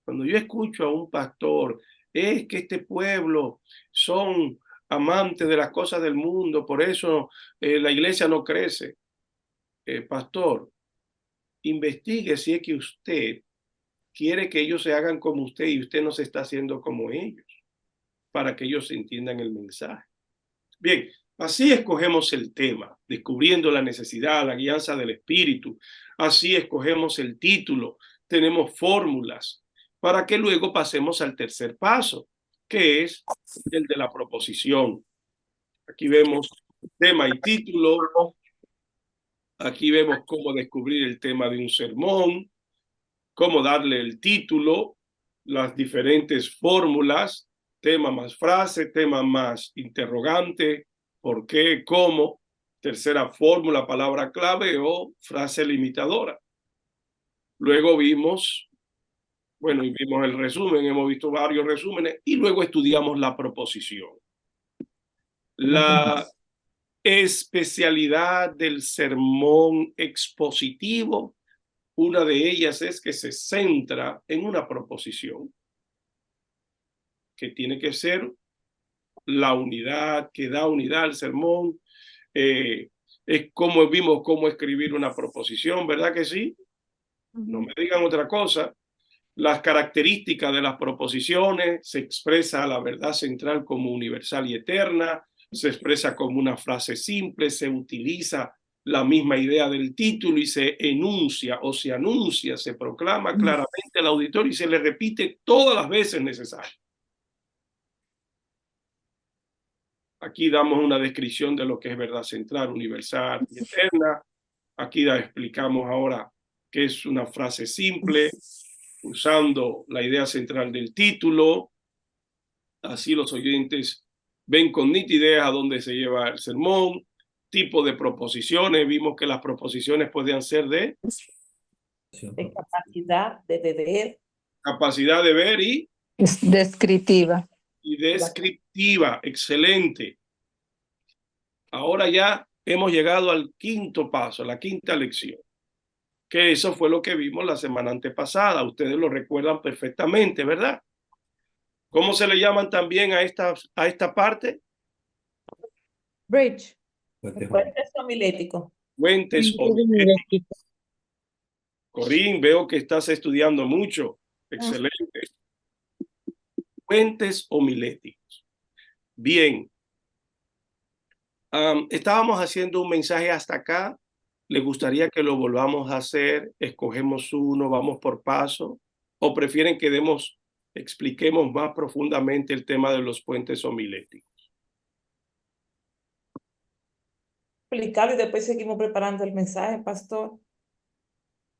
Cuando yo escucho a un pastor, es que este pueblo son amantes de las cosas del mundo, por eso la iglesia no crece. Pastor, investigue si es que usted quiere que ellos se hagan como usted y usted no se está haciendo como ellos, para que ellos entiendan el mensaje. Bien, así escogemos el tema, descubriendo la necesidad, la guianza del Espíritu. Así escogemos el título, tenemos fórmulas, para que luego pasemos al tercer paso, que es el de la proposición. Aquí vemos tema y título. Aquí vemos cómo descubrir el tema de un sermón, cómo darle el título, las diferentes fórmulas, tema más frase, tema más interrogante, por qué, cómo, tercera fórmula, palabra clave o frase limitadora. Luego vimos el resumen, hemos visto varios resúmenes y luego estudiamos la proposición. La especialidad del sermón expositivo, una de ellas es que se centra en una proposición, que tiene que ser la unidad, que da unidad al sermón. Es como vimos cómo escribir una proposición, ¿verdad que sí? No me digan otra cosa. Las características de las proposiciones: se expresa la verdad central como universal y eterna, se expresa como una frase simple, se utiliza la misma idea del título y se enuncia o se anuncia, se proclama claramente al auditorio y se le repite todas las veces necesarias. Aquí damos una descripción de lo que es verdad central, universal y eterna. Aquí explicamos ahora qué es una frase simple, usando la idea central del título. Así los oyentes ven con nitidez a dónde se lleva el sermón. Tipo de proposiciones, vimos que las proposiciones podían ser de capacidad de ver. Capacidad de ver y descriptiva. Y descriptiva, excelente. Ahora ya hemos llegado al quinto paso, a la quinta lección, que eso fue lo que vimos la semana antepasada. Ustedes lo recuerdan perfectamente, ¿verdad? ¿Cómo se le llaman también a esta parte? Bridge. Puentes homiléticos. Puentes homiléticos. Corín, veo que estás estudiando mucho. Excelente. Puentes homiléticos. Bien. Estábamos haciendo un mensaje hasta acá. ¿Les gustaría que lo volvamos a hacer? ¿Escogemos uno, vamos por paso? ¿O prefieren que expliquemos más profundamente el tema de los puentes homiléticos? Explicarlo y después seguimos preparando el mensaje, pastor,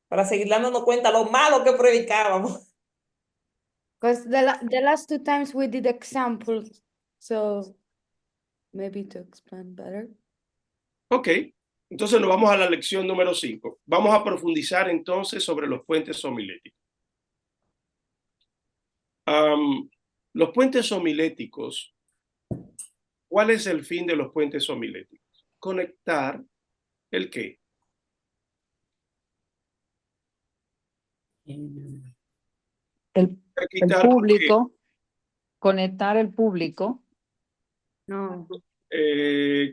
para seguir dándonos cuenta lo malo que predicábamos. Because the last 2 times we did examples, so maybe to explain better. Ok, entonces nos vamos a la lección número 5. Vamos a profundizar entonces sobre los puentes homiléticos. Los puentes homiléticos, ¿cuál es el fin de los puentes homiléticos? Conectar ¿el qué? El público, conectar el público. No.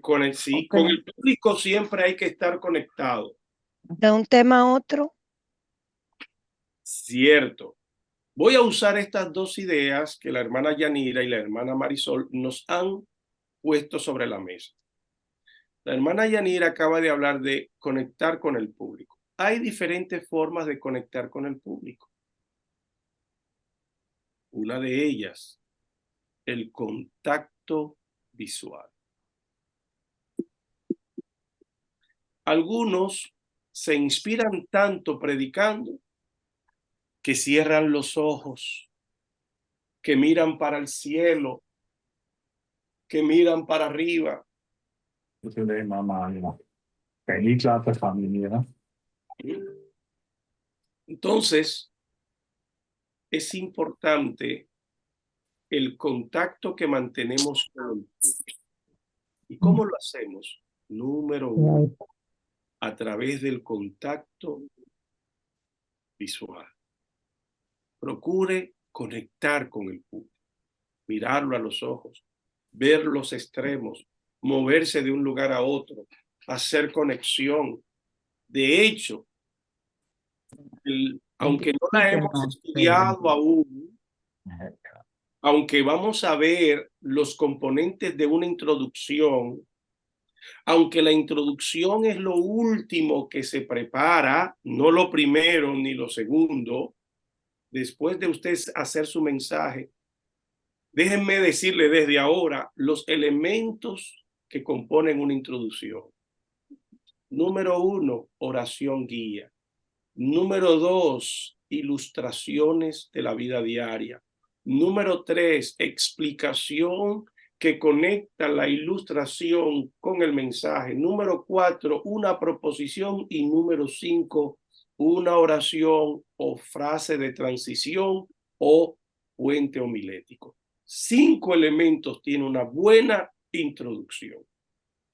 Con el público siempre hay que estar conectado. De un tema a otro. Cierto. Voy a usar estas dos ideas que la hermana Yanira y la hermana Marisol nos han puesto sobre la mesa. La hermana Yanira acaba de hablar de conectar con el público. Hay diferentes formas de conectar con el público. Una de ellas, el contacto visual. Algunos se inspiran tanto predicando que cierran los ojos, que miran para el cielo, que miran para arriba. Entonces, es importante el contacto que mantenemos con el público. ¿Y cómo lo hacemos? Número 1, a través del contacto visual. Procure conectar con el público, mirarlo a los ojos, ver los extremos, moverse de un lugar a otro, hacer conexión. De hecho, aunque no la hemos estudiado aún, aunque vamos a ver los componentes de una introducción, aunque la introducción es lo último que se prepara, no lo primero ni lo segundo, después de usted hacer su mensaje, déjenme decirle desde ahora los elementos que componen una introducción. Número 1, oración guía. Número 2, ilustraciones de la vida diaria. Número 3, explicación que conecta la ilustración con el mensaje. Número 4, una proposición. Y número 5, una oración o frase de transición o puente homilético. 5 elementos tiene una buena introducción.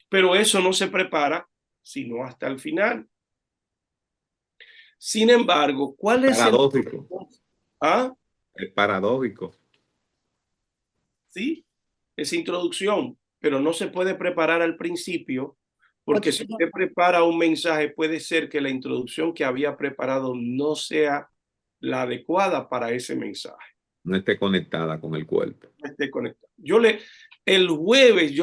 Pero eso no se prepara sino hasta el final. Sin embargo, ¿cuál es paradójico? ¿Ah? Es paradójico. Sí, es introducción, pero no se puede preparar al principio, porque si usted prepara un mensaje, puede ser que la introducción que había preparado no sea la adecuada para ese mensaje. No esté conectada con el cuerpo. No esté conectada. El jueves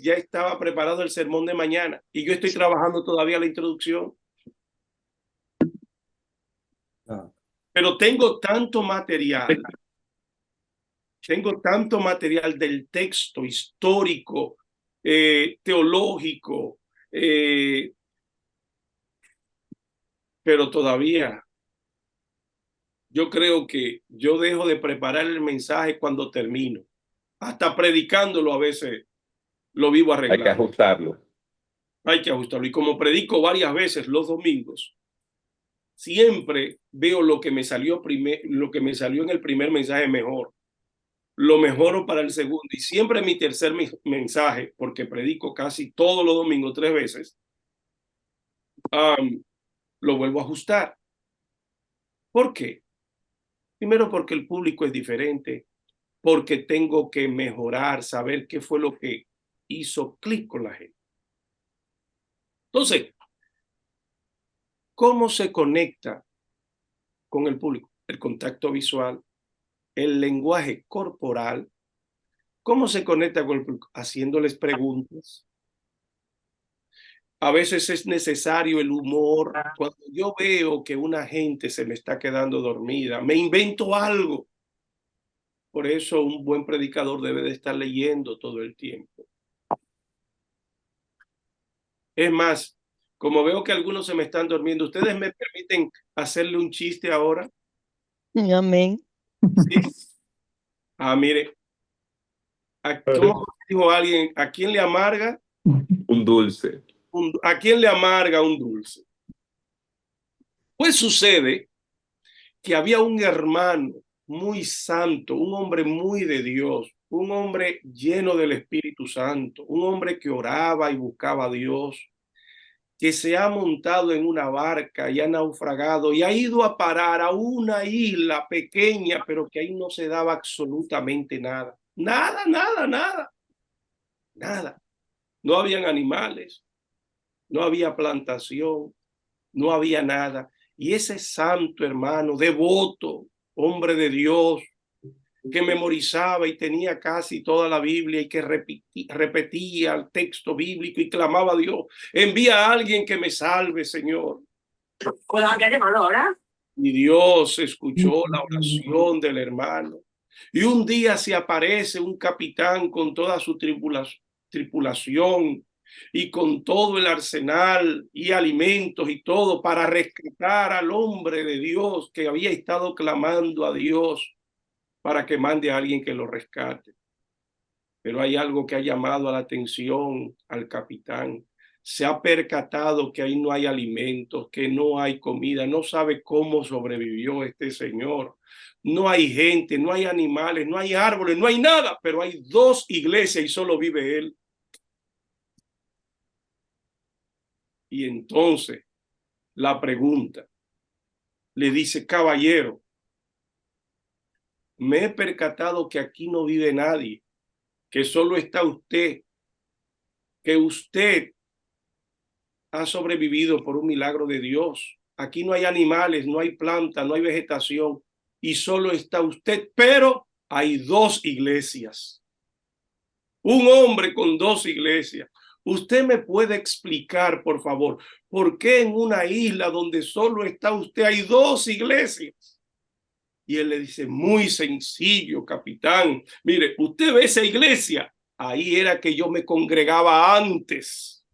ya estaba preparado el sermón de mañana y yo estoy trabajando todavía la introducción. Pero tengo tanto material del texto histórico, teológico, pero todavía yo creo que yo dejo de preparar el mensaje cuando termino. Hasta predicándolo a veces lo vivo arreglando. Hay que ajustarlo. Hay que ajustarlo. Y como predico varias veces los domingos, siempre veo lo que me salió en el primer mensaje mejor. lo mejoro para el segundo. Y siempre mi tercer mensaje, porque predico casi todos los domingos 3 veces, lo vuelvo a ajustar. ¿Por qué? Primero porque el público es diferente, porque tengo que mejorar, saber qué fue lo que hizo clic con la gente. Entonces, ¿cómo se conecta con el público? El contacto visual, el lenguaje corporal. ¿Cómo se conecta con el público? Haciéndoles preguntas. A veces es necesario el humor. Cuando yo veo que una gente se me está quedando dormida, me invento algo. Por eso un buen predicador debe de estar leyendo todo el tiempo. Es más, como veo que algunos se me están durmiendo, ¿ustedes me permiten hacerle un chiste ahora? Amén. Sí. Mire, ¿cómo dijo alguien? ¿A quién le amarga? Un dulce. ¿A quién le amarga un dulce? Pues sucede que había un hermano muy santo, un hombre muy de Dios, un hombre lleno del Espíritu Santo, un hombre que oraba y buscaba a Dios, que se ha montado en una barca y ha naufragado y ha ido a parar a una isla pequeña, pero que ahí no se daba absolutamente nada. Nada, nada, nada. Nada. No habían animales, no había plantación, no había nada. Y ese santo hermano, devoto, hombre de Dios, que memorizaba y tenía casi toda la Biblia y que repetía el texto bíblico y clamaba a Dios, envía a alguien que me salve, Señor. Y Dios escuchó la oración del hermano. Y un día se aparece un capitán con toda su tripulación y con todo el arsenal y alimentos y todo para rescatar al hombre de Dios que había estado clamando a Dios para que mande a alguien que lo rescate. Pero hay algo que ha llamado la atención al capitán. Se ha percatado que ahí no hay alimentos, que no hay comida, no sabe cómo sobrevivió este señor. No hay gente, no hay animales, no hay árboles, no hay nada, pero hay 2 iglesias y solo vive él. Y entonces la pregunta le dice, caballero, me he percatado que aquí no vive nadie, que solo está usted, que usted ha sobrevivido por un milagro de Dios. Aquí no hay animales, no hay planta, no hay vegetación y solo está usted, pero hay 2 iglesias. Un hombre con 2 iglesias. ¿Usted me puede explicar, por favor, por qué en una isla donde solo está usted hay 2 iglesias? Y él le dice, muy sencillo, capitán. Mire, usted ve esa iglesia, ahí era que yo me congregaba antes.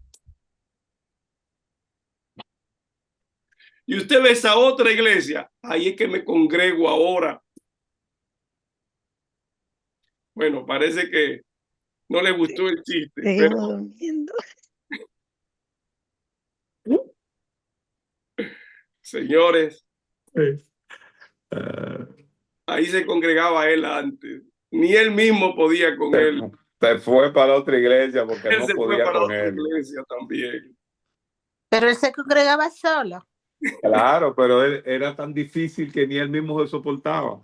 Y usted ve esa otra iglesia, ahí es que me congrego ahora. Bueno, parece que no le gustó el chiste. Seguimos durmiendo. Señores, ahí se congregaba él antes. Ni él mismo podía con él. Se fue para otra iglesia porque Él no se fue podía para con otra él. iglesia también. Pero él se congregaba solo. Claro, pero era tan difícil que ni él mismo se soportaba.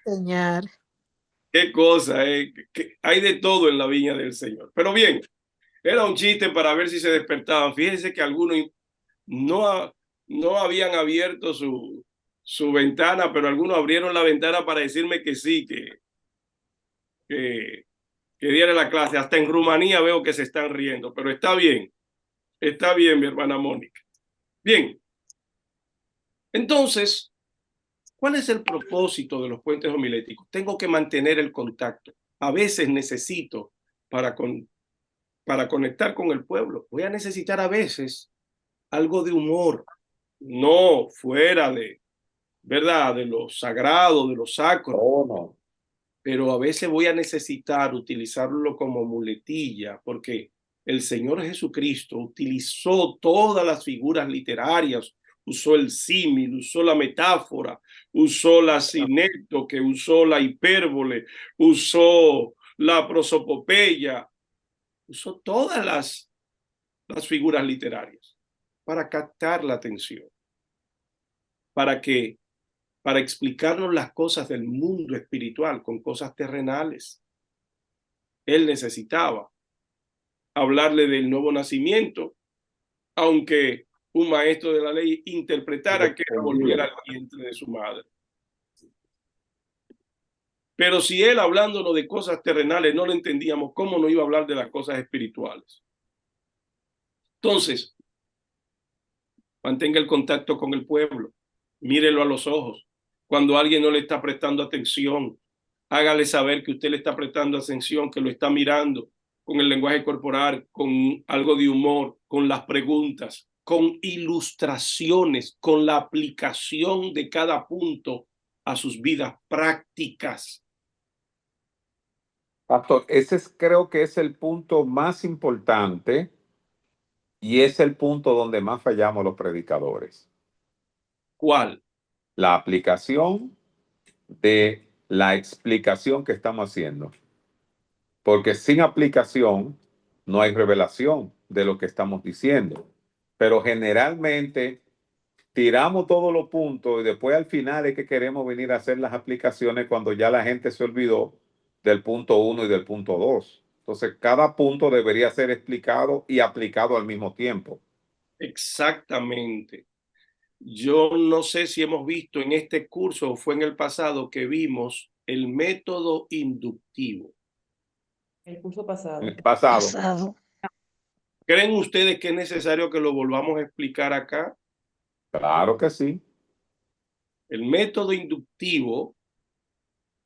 Señor. Qué cosa, que hay de todo en la viña del Señor. Pero bien, era un chiste para ver si se despertaban. Fíjense que algunos no habían abierto su ventana, pero algunos abrieron la ventana para decirme que sí, que diera la clase. Hasta en Rumanía veo que se están riendo, pero está bien, mi hermana Mónica. Bien, entonces, ¿cuál es el propósito de los puentes homiléticos? Tengo que mantener el contacto. A veces necesito, para conectar con el pueblo, voy a necesitar a veces algo de humor, no fuera de, ¿verdad?, de lo sagrado, de lo sacro. No. Pero a veces voy a necesitar utilizarlo como muletilla, porque el Señor Jesucristo utilizó todas las figuras literarias, usó el símil, usó la metáfora, usó la sinécdoque, usó la hipérbole, usó la prosopopeya, usó todas las figuras literarias para captar la atención, para explicarnos las cosas del mundo espiritual con cosas terrenales. Él necesitaba hablarle del nuevo nacimiento, aunque un maestro de la ley interpretara que era volver al vientre de su madre. Pero si él, hablándonos de cosas terrenales, no lo entendíamos, ¿cómo no iba a hablar de las cosas espirituales? Entonces, mantenga el contacto con el pueblo, mírelo a los ojos. Cuando alguien no le está prestando atención, hágale saber que usted le está prestando atención, que lo está mirando con el lenguaje corporal, con algo de humor, con las preguntas, con ilustraciones, con la aplicación de cada punto a sus vidas prácticas. Pastor, creo que es el punto más importante y es el punto donde más fallamos los predicadores. ¿Cuál? La aplicación de la explicación que estamos haciendo. Porque sin aplicación no hay revelación de lo que estamos diciendo. Pero generalmente tiramos todos los puntos y después al final es que queremos venir a hacer las aplicaciones cuando ya la gente se olvidó del punto 1 y del punto 2. Entonces, cada punto debería ser explicado y aplicado al mismo tiempo. Exactamente. Yo no sé si hemos visto en este curso o fue en el pasado que vimos el método inductivo. El curso pasado. Pasado. ¿Creen ustedes que es necesario que lo volvamos a explicar acá? Claro que sí. El método inductivo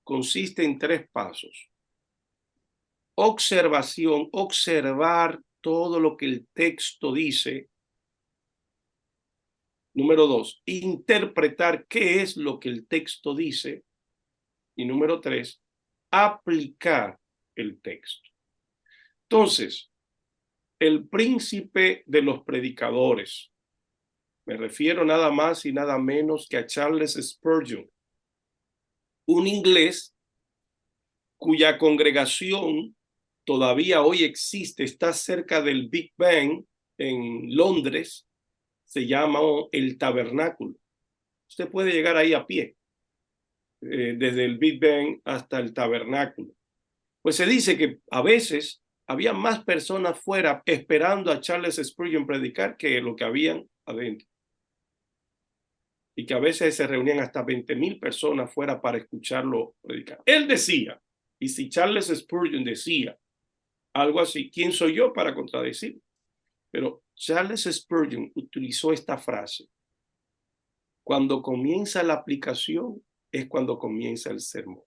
consiste en 3 pasos. Observación, observar todo lo que el texto dice. Número 2, interpretar qué es lo que el texto dice. Y número 3, aplicar el texto. Entonces, el príncipe de los predicadores, me refiero nada más y nada menos que a Charles Spurgeon, un inglés cuya congregación todavía hoy existe, está cerca del Big Ben en Londres, se llama el Tabernáculo. Usted puede llegar ahí a pie, desde el Big Ben hasta el Tabernáculo. Pues se dice que a veces había más personas fuera esperando a Charles Spurgeon predicar que lo que habían adentro. Y que a veces se reunían hasta 20,000 personas fuera para escucharlo predicar. Él decía, y si Charles Spurgeon decía algo así, ¿quién soy yo para contradecirlo? Pero Charles Spurgeon utilizó esta frase: cuando comienza la aplicación es cuando comienza el sermón.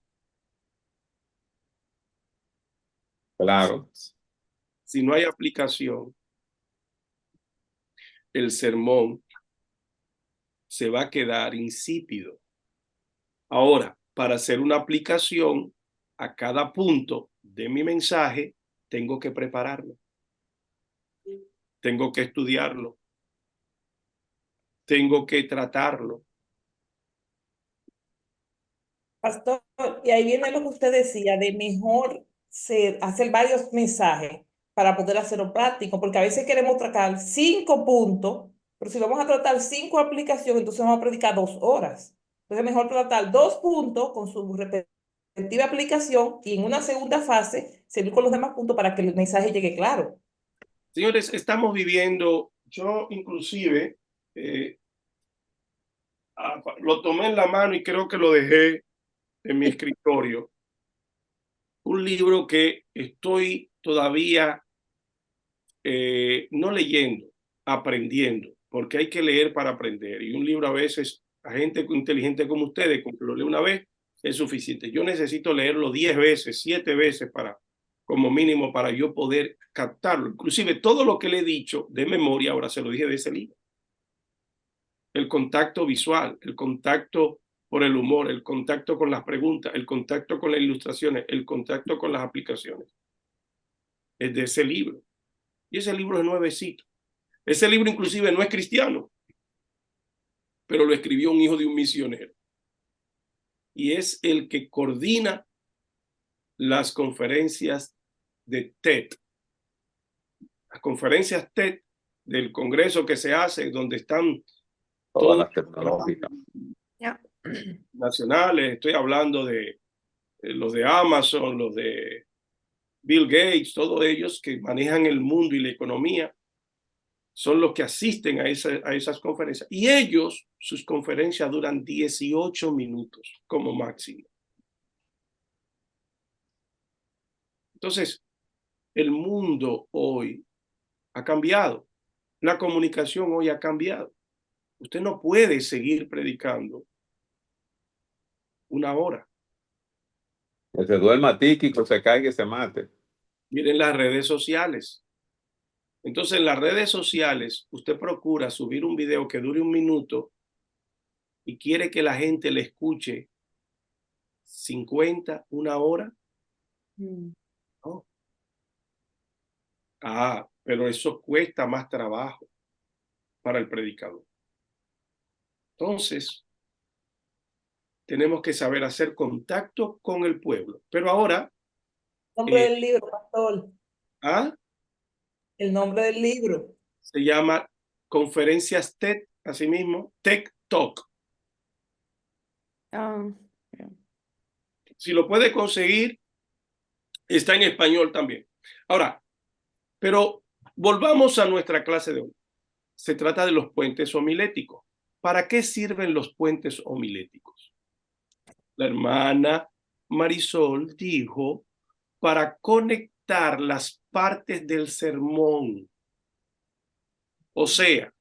Claro. Si no hay aplicación, el sermón se va a quedar insípido. Ahora, para hacer una aplicación a cada punto de mi mensaje, tengo que prepararlo. Tengo que estudiarlo. Tengo que tratarlo. Pastor, y ahí viene lo que usted decía, de mejor hacer varios mensajes para poder hacerlo práctico, porque a veces queremos tratar 5 puntos, pero si vamos a tratar 5 aplicaciones, entonces vamos a predicar 2 horas. Entonces es mejor tratar 2 puntos con su respectiva aplicación y en una segunda fase seguir con los demás puntos para que el mensaje llegue claro. Señores, estamos viviendo, yo inclusive lo tomé en la mano y creo que lo dejé en mi escritorio. Un libro que estoy todavía no leyendo, aprendiendo, porque hay que leer para aprender. Y un libro a veces, a gente inteligente como ustedes, con que lo lee una vez, es suficiente. Yo necesito leerlo 10 veces, 7 veces como mínimo para yo poder captarlo. Inclusive todo lo que le he dicho de memoria, ahora se lo dije de ese libro. El contacto visual, el contacto por el humor, el contacto con las preguntas, el contacto con las ilustraciones, el contacto con las aplicaciones. Es de ese libro. Y ese libro es nuevecito. Ese libro inclusive no es cristiano. pero lo escribió un hijo de un misionero. Y es el que coordina las conferencias de TED. Las conferencias TED del Congreso que se hace, donde están todas las tecnológicas nacionales. Estoy hablando de los de Amazon, los de Bill Gates, todos ellos que manejan el mundo y la economía, son los que asisten a esas conferencias. Y ellos, sus conferencias duran 18 minutos como máximo. Entonces, el mundo hoy ha cambiado. La comunicación hoy ha cambiado. Usted no puede seguir predicando una hora. Que se duerma tíquico, se caiga y se mate. Miren las redes sociales. Entonces, en las redes sociales, usted procura subir un video que dure 1 minuto y quiere que la gente le escuche 50, 1 hora. No. Pero eso cuesta más trabajo para el predicador. Entonces, tenemos que saber hacer contacto con el pueblo. Pero ahora... Nombre del libro, pastor. El nombre del libro. Se llama Conferencias TED, así mismo, TED Talk. Si lo puede conseguir, está en español también. Ahora, pero volvamos a nuestra clase de hoy. Se trata de los puentes homiléticos. ¿Para qué sirven los puentes homiléticos? La hermana Marisol dijo, para conectar las partes del sermón. O sea,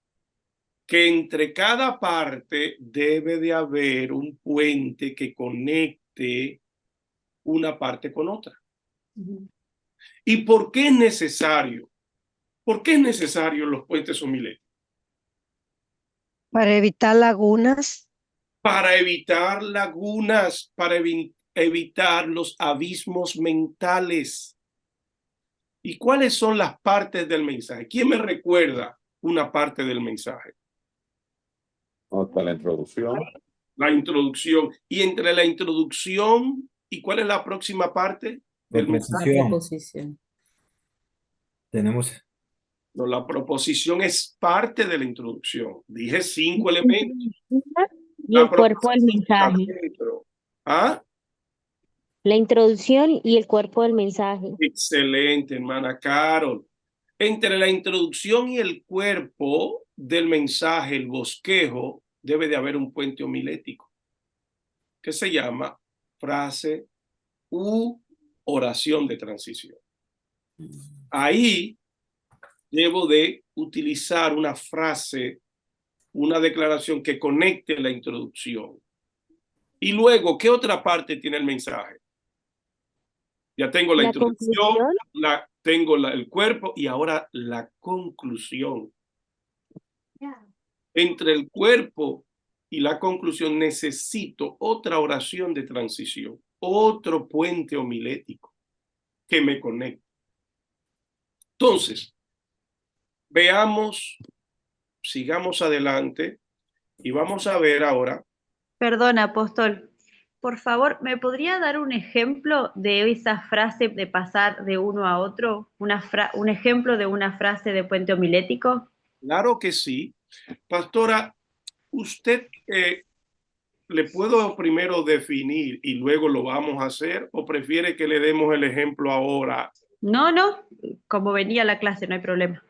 que entre cada parte debe de haber un puente que conecte una parte con otra. ¿Y por qué es necesario? ¿Por qué es necesario los puentes homiléticos? Para evitar lagunas. Para evitar lagunas, para evitar los abismos mentales. ¿Y cuáles son las partes del mensaje? ¿Quién me recuerda una parte del mensaje? Hasta la introducción. La introducción. Y entre la introducción y ¿cuál es la próxima parte del mensaje? La proposición. Tenemos. No, la proposición es parte de la introducción. Dije 5 elementos. Y el cuerpo del mensaje. La introducción y el cuerpo del mensaje. Excelente, hermana Carol. Entre la introducción y el cuerpo del mensaje, el bosquejo, debe de haber un puente homilético que se llama frase u oración de transición. Ahí debo de utilizar una frase, una declaración que conecte la introducción. Y luego, ¿qué otra parte tiene el mensaje? Ya tengo la introducción, tengo el cuerpo y ahora la conclusión. Entre el cuerpo y la conclusión necesito otra oración de transición, otro puente homilético que me conecte. Entonces, veamos, sigamos adelante y vamos a ver ahora. Perdón, apóstol. Por favor, ¿me podría dar un ejemplo de esa frase de pasar de uno a otro? Un ejemplo de una frase de puente homilético. Claro que sí. Pastora, ¿usted le puedo primero definir y luego lo vamos a hacer o prefiere que le demos el ejemplo ahora? No, como venía la clase, no hay problema.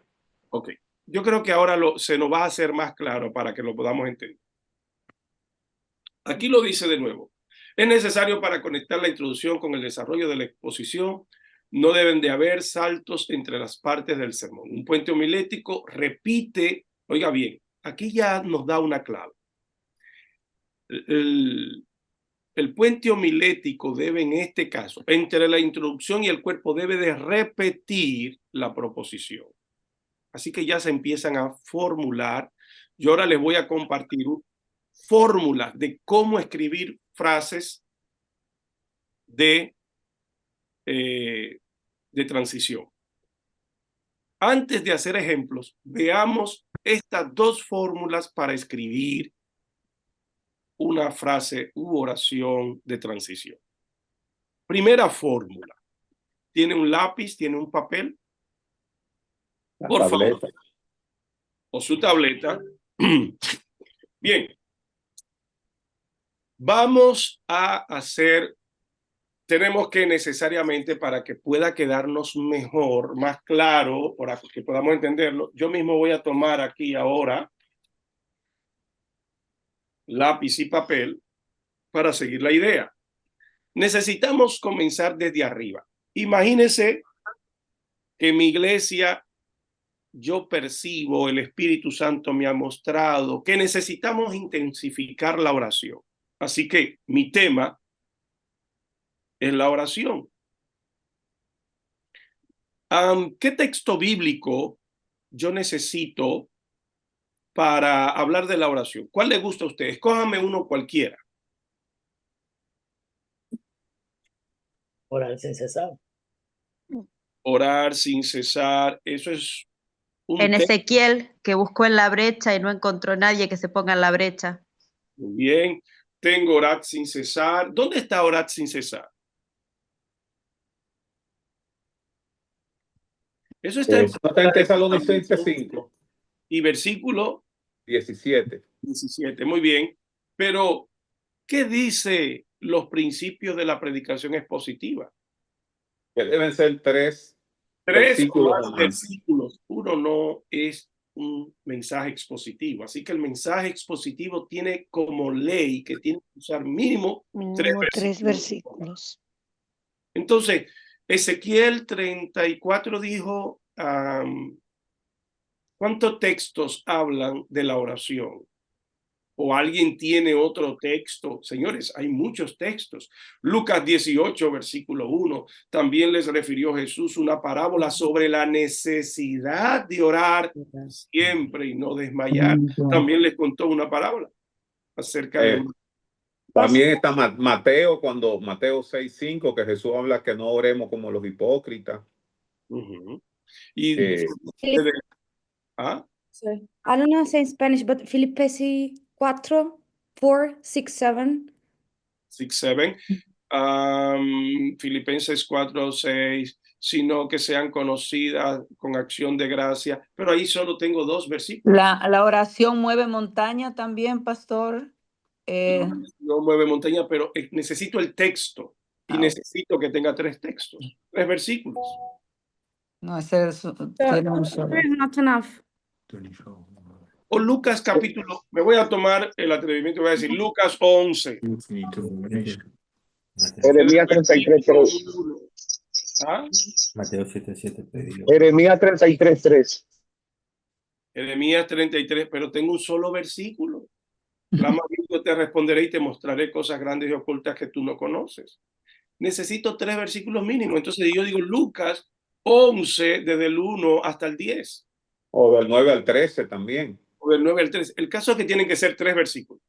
Ok, yo creo que ahora se nos va a hacer más claro para que lo podamos entender. Aquí lo dice de nuevo. Es necesario para conectar la introducción con el desarrollo de la exposición. No deben de haber saltos entre las partes del sermón. Un puente homilético repite, oiga bien, aquí ya nos da una clave. El puente homilético debe, en este caso, entre la introducción y el cuerpo, debe de repetir la proposición. Así que ya se empiezan a formular. Yo ahora les voy a compartir fórmulas de cómo escribir frases de transición. Antes de hacer ejemplos, veamos estas dos fórmulas para escribir una frase u oración de transición. Primera fórmula. ¿Tiene un lápiz? ¿Tiene un papel? Por favor. O su tableta. Bien. Vamos a hacer, tenemos que necesariamente, para que pueda quedarnos mejor, más claro, para que podamos entenderlo, yo mismo voy a tomar aquí ahora lápiz y papel para seguir la idea. Necesitamos comenzar desde arriba. Imagínense que mi iglesia, yo percibo, el Espíritu Santo me ha mostrado que necesitamos intensificar la oración. Así que mi tema es la oración. ¿Qué texto bíblico yo necesito para hablar de la oración? ¿Cuál le gusta a usted? Escójame uno cualquiera. Orar sin cesar. Orar sin cesar, eso es un En texto. Ezequiel, que buscó en la brecha y no encontró nadie que se ponga en la brecha. Muy bien. Tengo orar sin cesar. ¿Dónde está orar sin cesar? Eso está en Tesalonicenses 5. Y versículo 17. 17. Muy bien. Pero, ¿qué dice los principios de la predicación expositiva? Que deben ser tres versículos. Uno no es un mensaje expositivo. Así que el mensaje expositivo tiene como ley que tiene que usar mínimo tres versículos. Entonces, Ezequiel 34 dijo, ¿cuántos textos hablan de la oración? ¿O alguien tiene otro texto? Señores, hay muchos textos. Lucas 18, versículo 1, también les refirió Jesús una parábola sobre la necesidad de orar siempre y no desmayar. También les contó una parábola acerca de... También está Mateo, Mateo 6:5, que Jesús habla que no oremos como los hipócritas. Y Sorry. I don't know how to say in Spanish, but Filipenses 4, 6, 7. 6, 7. Filipenses 4, 6, sino que sean conocidas con acción de gracia. Pero ahí solo tengo 2 versículos. La oración mueve montaña también, pastor. No mueve montaña, pero necesito el texto. Y necesito que tenga 3 textos, 3 versículos. No, ese tiene un solo. Not enough. O Lucas capítulo, me voy a tomar el atrevimiento, voy a decir Lucas 11. Jeremías 33:3. Mateo 7:7 pedido. Jeremías 33:3. Jeremías 33, pero tengo un solo versículo. Clama a mí, yo te responderé y te mostraré cosas grandes y ocultas que tú no conoces. Necesito 3 versículos mínimos. Entonces yo digo Lucas 11, desde el 1 hasta el 10. O del 9 al 13 también. O del 9 al 13. El caso es que tienen que ser 3 versículos.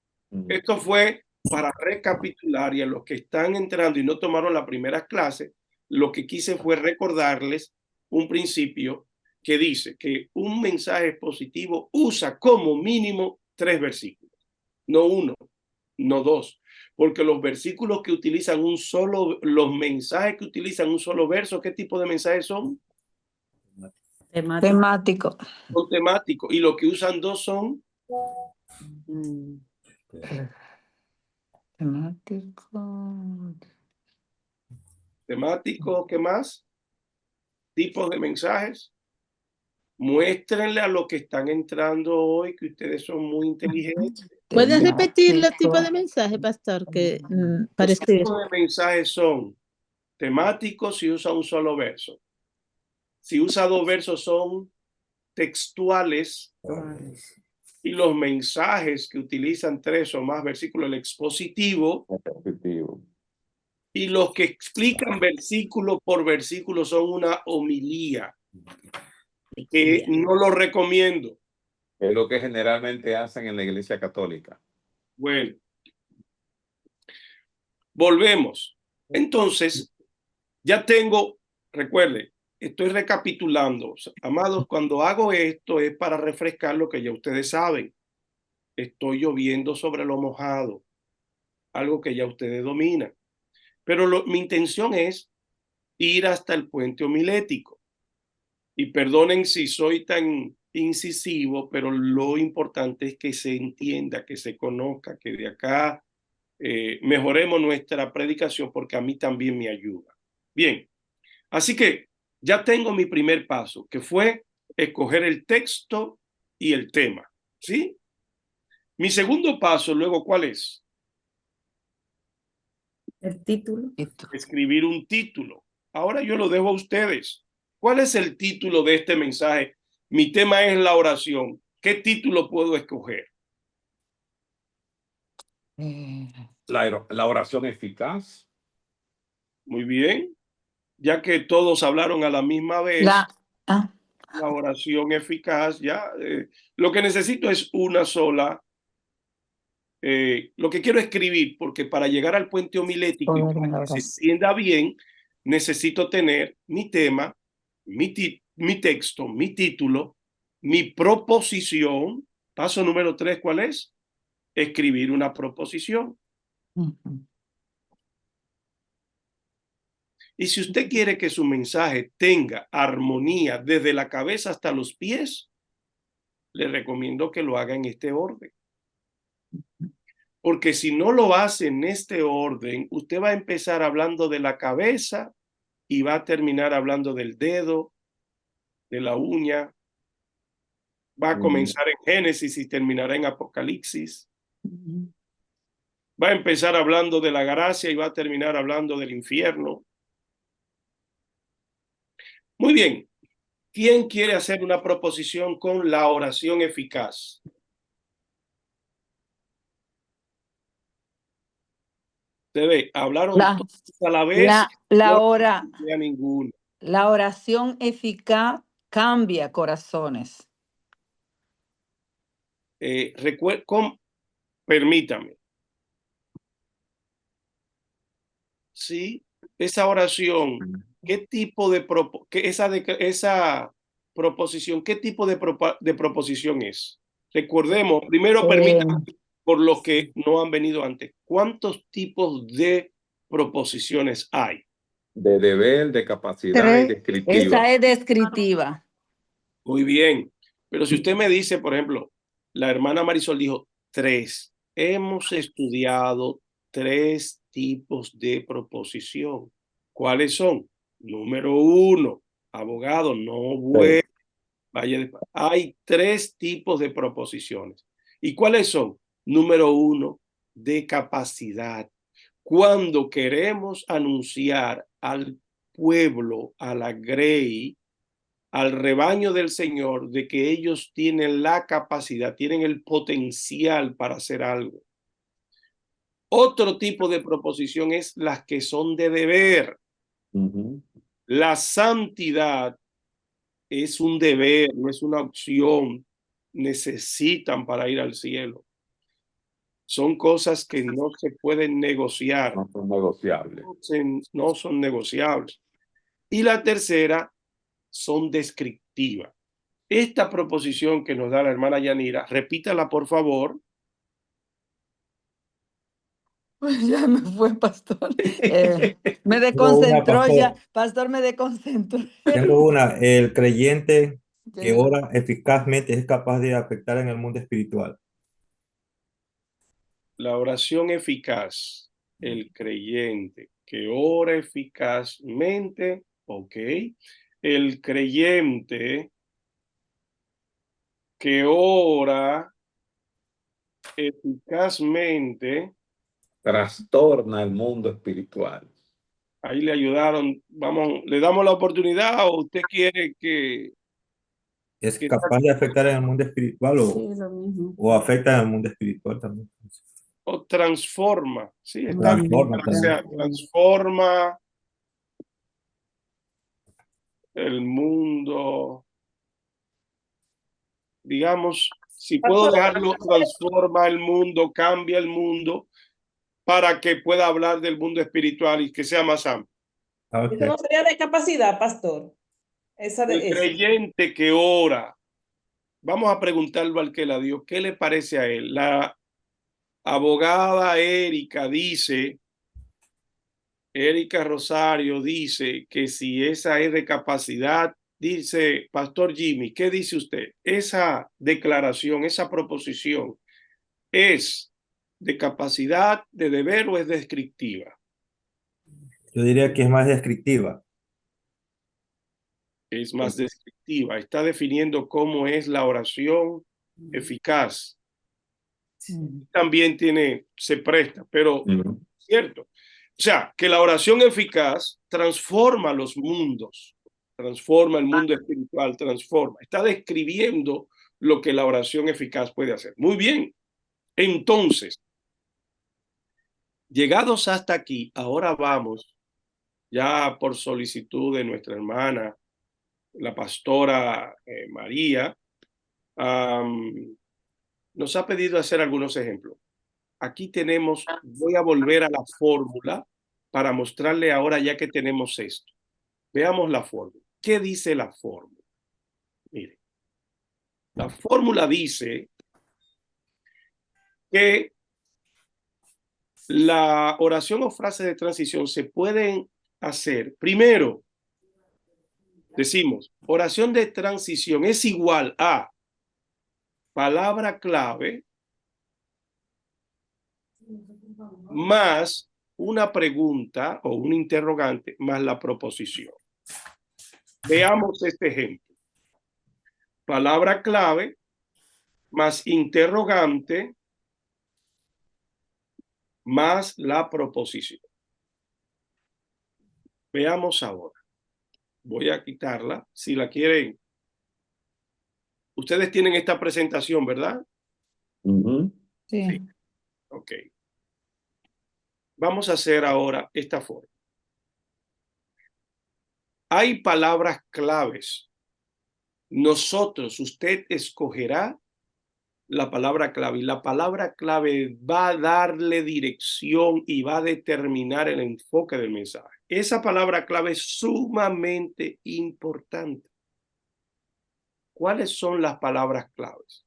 Esto fue para recapitular, y a los que están entrando y no tomaron la primera clase, lo que quise fue recordarles un principio que dice que un mensaje expositivo usa como mínimo 3 versículos. No 1, no 2. Porque los versículos que utilizan los mensajes que utilizan un solo verso, ¿qué tipo de mensajes son? Temático. Son temáticos. Y los que usan 2 son temático. ¿Qué más? Tipos de mensajes. Muéstrenle a los que están entrando hoy que ustedes son muy inteligentes. ¿Puedes repetir los tipos de mensajes, pastor? Que parece. Los tipos de mensajes son temáticos si usa un solo verso. Si usa 2 versos son textuales. Y los mensajes que utilizan 3 o más versículos, el expositivo. Y los que explican versículo por versículo son una homilía. Que no lo recomiendo. Es lo que generalmente hacen en la Iglesia Católica. Bueno. Volvemos. Entonces, ya tengo, recuerde, estoy recapitulando. Amados, cuando hago esto es para refrescar lo que ya ustedes saben. Estoy lloviendo sobre lo mojado. algo que ya ustedes dominan. Pero mi intención es ir hasta el puente homilético. Y perdonen si soy tan incisivo, pero lo importante es que se entienda, que se conozca, que de acá mejoremos nuestra predicación, porque a mí también me ayuda. Bien, así que ya tengo mi primer paso, que fue escoger el texto y el tema, ¿sí? Mi segundo paso, luego, ¿cuál es? El título. Escribir un título. Ahora yo lo dejo a ustedes. ¿Cuál es el título de este mensaje? Mi tema es la oración. ¿Qué título puedo escoger? La oración eficaz. Muy bien. Ya que todos hablaron a la misma vez, la oración eficaz, ya. Lo que necesito es una sola. Lo que quiero escribir, porque para llegar al puente homilético y para que se entienda bien, necesito tener mi tema, mi texto, mi título, mi proposición. Paso número 3, ¿cuál es? Escribir una proposición. Y si usted quiere que su mensaje tenga armonía desde la cabeza hasta los pies, le recomiendo que lo haga en este orden. Porque si no lo hace en este orden, usted va a empezar hablando de la cabeza y va a terminar hablando del dedo, de la uña. Va a comenzar en Génesis y terminará en Apocalipsis. Va a empezar hablando de la gracia y va a terminar hablando del infierno. Muy bien. ¿Quién quiere hacer una proposición con la oración eficaz? Se ve, hablaron todos a la vez. La oración eficaz cambia corazones. Permítame. Sí, esa oración, ¿qué tipo de esa proposición, qué tipo de proposición es? Recordemos, primero permítame, por los que no han venido antes, ¿cuántos tipos de proposiciones hay? De deber, de capacidad y descriptiva. Esa es descriptiva. Muy bien, pero si usted me dice, por ejemplo, la hermana Marisol dijo 3. Hemos estudiado 3 tipos de proposición. ¿Cuáles son? Número 1, abogado, no vuelve. Vaya después. Hay 3 tipos de proposiciones. ¿Y cuáles son? Número 1, de capacidad. Cuando queremos anunciar al pueblo, a la grey, al rebaño del Señor, de que ellos tienen la capacidad, tienen el potencial para hacer algo. Otro tipo de proposición es las que son de deber. La santidad es un deber, no es una opción. Necesitan para ir al cielo. Son cosas que no se pueden negociar. No son negociables. No son negociables. Y la tercera son descriptivas. Esta proposición que nos da la hermana Yanira, repítala por favor. Pues ya me fue, pastor. Me desconcentró ya. Pastor, me desconcentró. Tengo una. El creyente que ora eficazmente es capaz de afectar en el mundo espiritual. La oración eficaz. El creyente que ora eficazmente. Ok. El creyente que ora eficazmente trastorna el mundo espiritual. Ahí le ayudaron. Vamos, ¿le damos la oportunidad o usted quiere que... ¿Es capaz de afectar en el mundo espiritual o afecta en el mundo espiritual también? O transforma, sí, Transforma el mundo. Digamos, si puedo dejarlo, transforma el mundo, cambia el mundo para que pueda hablar del mundo espiritual y que sea más amplio. Eso no sería de capacidad, pastor. El creyente que ora. Vamos a preguntarlo al que la dio. ¿Qué le parece a él? abogada Erika Rosario dice que si esa es de capacidad, dice Pastor Jimmy, ¿qué dice usted? Esa declaración, esa proposición, ¿es de capacidad, de deber o es descriptiva? Yo diría que es más descriptiva. Es más descriptiva. Está definiendo cómo es la oración eficaz. También se presta, pero cierto. O sea, que la oración eficaz transforma los mundos, transforma el mundo espiritual, transforma. Está describiendo lo que la oración eficaz puede hacer. Muy bien. Entonces, llegados hasta aquí, ahora vamos, ya por solicitud de nuestra hermana, la pastora María, nos ha pedido hacer algunos ejemplos. Aquí tenemos, voy a volver a la fórmula para mostrarle ahora ya que tenemos esto. Veamos la fórmula. ¿Qué dice la fórmula? Mire, la fórmula dice que la oración o frase de transición se pueden hacer. Primero, decimos, oración de transición es igual a palabra clave más una pregunta o un interrogante más la proposición. Veamos este ejemplo. Palabra clave más interrogante más la proposición. Veamos ahora. Voy a quitarla. Si la quieren. Ustedes tienen esta presentación, ¿verdad? Sí. Ok. Vamos a hacer ahora esta forma. Hay palabras claves. Usted escogerá la palabra clave y la palabra clave va a darle dirección y va a determinar el enfoque del mensaje. Esa palabra clave es sumamente importante. ¿Cuáles son las palabras claves?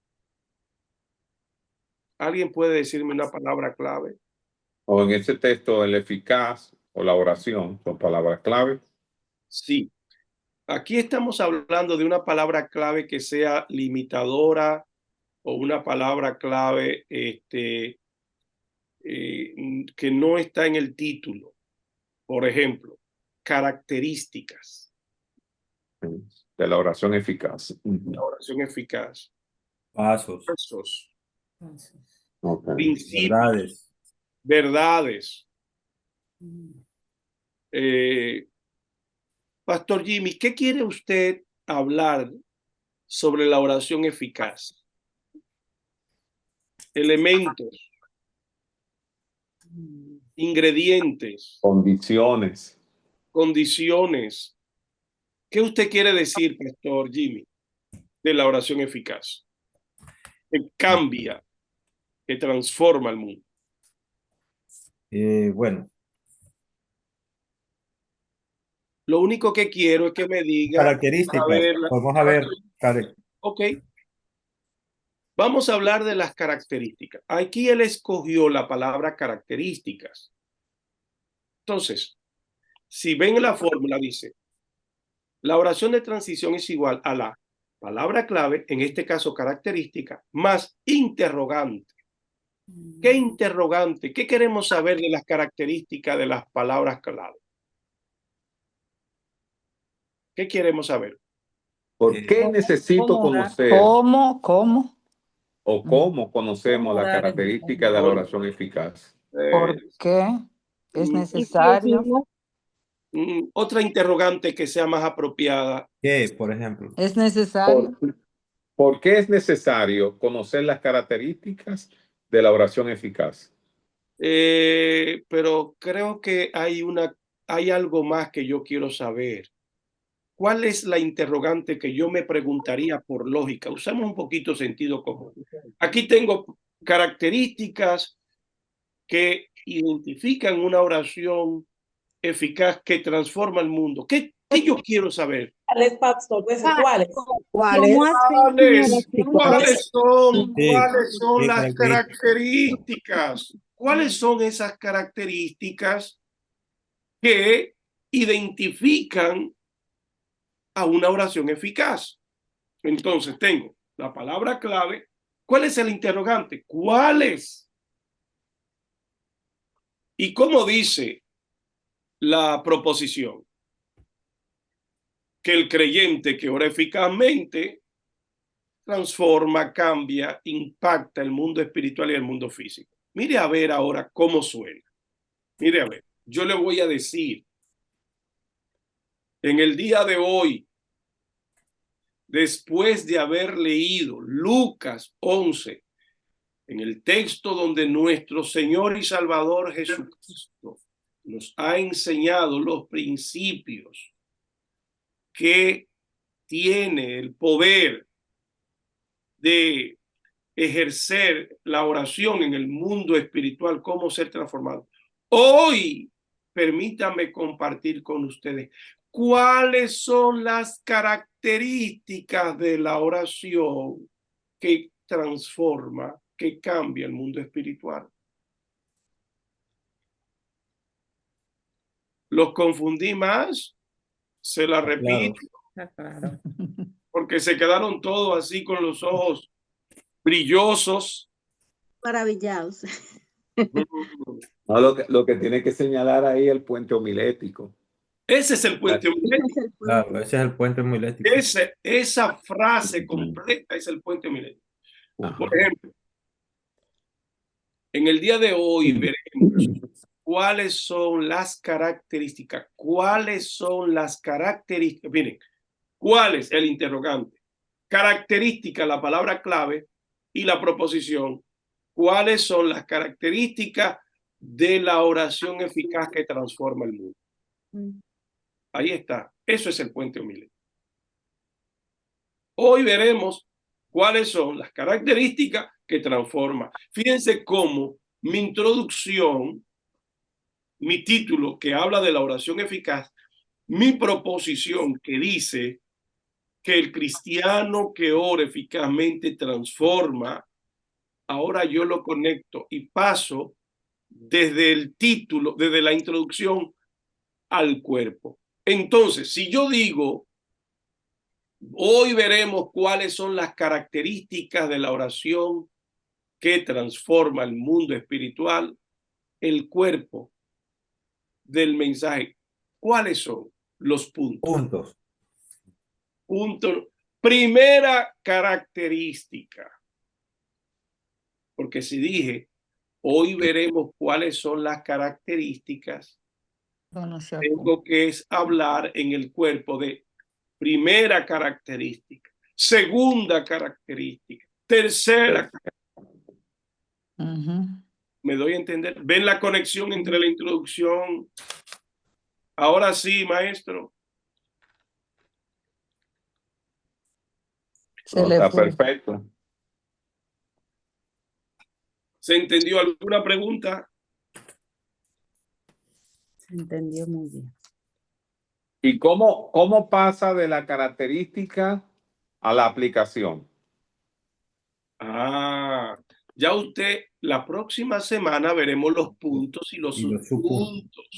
¿Alguien puede decirme una palabra clave? O en ese texto, el eficaz o la oración son palabras clave. Sí. Aquí estamos hablando de una palabra clave que sea limitadora o una palabra clave que no está en el título. Por ejemplo, características. De la oración eficaz. La oración eficaz. Pasos. Okay. Principios. Verdades. Pastor Jimmy, ¿qué quiere usted hablar sobre la oración eficaz? Elementos. Ingredientes. Condiciones. ¿Qué usted quiere decir, Pastor Jimmy, de la oración eficaz? Que cambia, que transforma el mundo. Bueno. Lo único que quiero es que me diga... Características. Vamos a ver. Ok. Vamos a hablar de las características. Aquí él escogió la palabra características. Entonces, si ven la fórmula, dice, la oración de transición es igual a la palabra clave, en este caso característica, más interrogante. ¿Qué interrogante? ¿Qué queremos saber de las características de las palabras clave? ¿Qué queremos saber? ¿Por qué necesito conocer? ¿Cómo? ¿O cómo conocemos la característica de la oración eficaz? ¿Por qué es necesario? Otra interrogante que sea más apropiada. ¿Qué, por ejemplo? ¿Es necesario? ¿Por qué es necesario conocer las características de la oración eficaz? Pero creo que hay algo más que yo quiero saber. ¿Cuál es la interrogante que yo me preguntaría por lógica? Usamos un poquito sentido común. Aquí tengo características que identifican una oración eficaz que transforma el mundo. ¿Qué yo quiero saber? ¿Cuáles, pastor? Pues, ¿cuáles? ¿Cuáles? ¿Cuáles son Sí, las características? ¿Cuáles son esas características que identifican a una oración eficaz? Entonces tengo la palabra clave. ¿Cuál es el interrogante? ¿Cuáles? ¿Y cómo dice la proposición? Que el creyente que ora eficazmente transforma, cambia, impacta el mundo espiritual y el mundo físico. Mire a ver ahora cómo suena. Mire a ver, yo le voy a decir, en el día de hoy, después de haber leído Lucas 11, en el texto donde nuestro Señor y Salvador Jesucristo nos ha enseñado los principios que tiene el poder de ejercer la oración en el mundo espiritual, cómo ser transformado. Hoy, permítame compartir con ustedes cuáles son las características de la oración que transforma, que cambia el mundo espiritual. ¿Los confundí más? Se la repito. Claro. Porque se quedaron todos así con los ojos brillosos. Maravillados. No, lo que tiene que señalar ahí es el puente homilético. Ese es el puente homilético. Claro, ese es el puente homilético. Esa frase completa es el puente homilético. Por ejemplo, en el día de hoy veremos cuáles son las características. ¿Cuáles son las características? Miren, ¿cuál es el interrogante? Característica, la palabra clave y la proposición. ¿Cuáles son las características de la oración eficaz que transforma el mundo? Ahí está. Eso es el puente homilético. Hoy veremos cuáles son las características que transforma. Fíjense cómo mi introducción, mi título que habla de la oración eficaz, mi proposición que dice que el cristiano que ora eficazmente transforma, ahora yo lo conecto y paso desde el título, desde la introducción al cuerpo. Entonces, si yo digo, hoy veremos cuáles son las características de la oración que transforma el mundo espiritual, el cuerpo del mensaje, ¿cuáles son los puntos? Punto. Primera característica. Porque si dije, hoy veremos cuáles son las características, tengo que hablar en el cuerpo de primera característica, segunda característica, tercera característica. ¿Me doy a entender? ¿Ven la conexión entre la introducción? Ahora sí, maestro. Está perfecto. ¿Se entendió alguna pregunta? Se entendió muy bien. ¿Y cómo pasa de la característica a la aplicación? Ya usted, la próxima semana veremos los puntos y los subpuntos.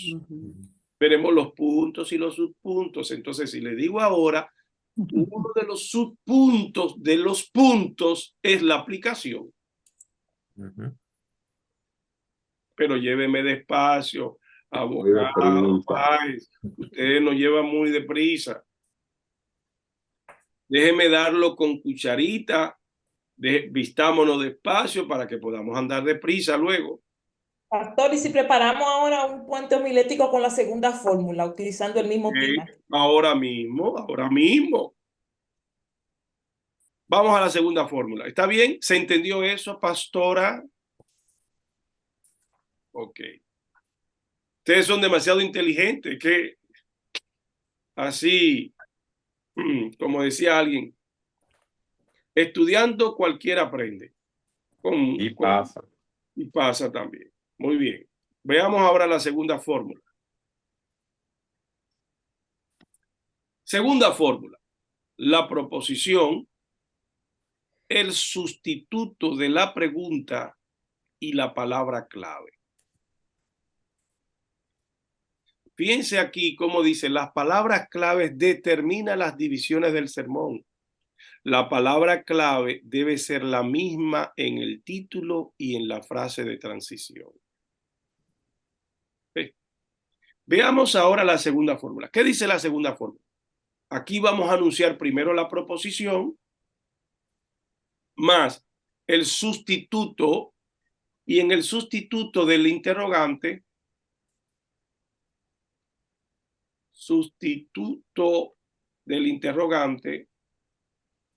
Veremos los puntos y los subpuntos. Entonces, si le digo ahora, uno de los subpuntos de los puntos es la aplicación. Pero lléveme despacio, abogado, usted nos lleva muy deprisa. Déjeme darlo con cucharita, vistámonos despacio para que podamos andar deprisa luego. Pastor, ¿y si preparamos ahora un puente homilético con la segunda fórmula, utilizando el mismo tema? Ahora mismo. Vamos a la segunda fórmula. ¿Está bien? ¿Se entendió eso, pastora? Ok. Ustedes son demasiado inteligentes, que así, como decía alguien, estudiando cualquiera aprende. Y pasa también. Muy bien. Veamos ahora la segunda fórmula. Segunda fórmula, la proposición, el sustituto de la pregunta y la palabra clave. Fíjense aquí cómo dice, las palabras claves determinan las divisiones del sermón. La palabra clave debe ser la misma en el título y en la frase de transición. Veamos ahora la segunda fórmula. ¿Qué dice la segunda fórmula? Aquí vamos a anunciar primero la proposición más el sustituto, y en el sustituto del interrogante,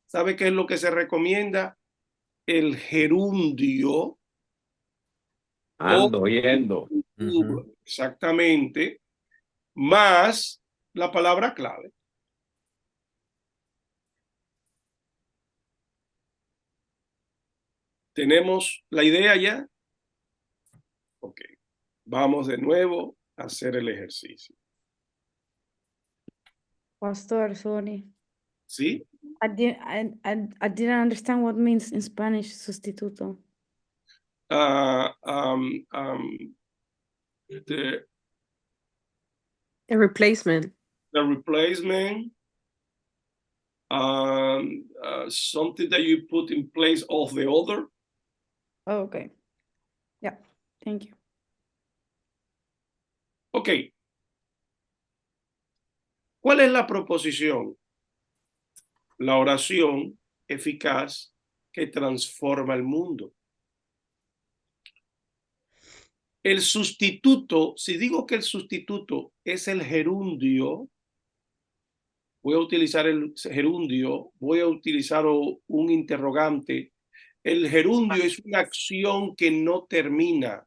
¿sabe qué es lo que se recomienda? El gerundio. Ando oyendo. Exactamente. Más la palabra clave. ¿Tenemos la idea ya? Ok. Vamos de nuevo a hacer el ejercicio. Pastor, sorry. ¿Sí? I didn't understand what means in Spanish sustituto. The replacement. The replacement. Something that you put in place of the other. Oh, okay. Yeah, thank you. Ok. ¿Cuál es la proposición? La oración eficaz que transforma el mundo. El sustituto, si digo que el sustituto es el gerundio, voy a utilizar el gerundio, voy a utilizar un interrogante. El gerundio es una acción que no termina.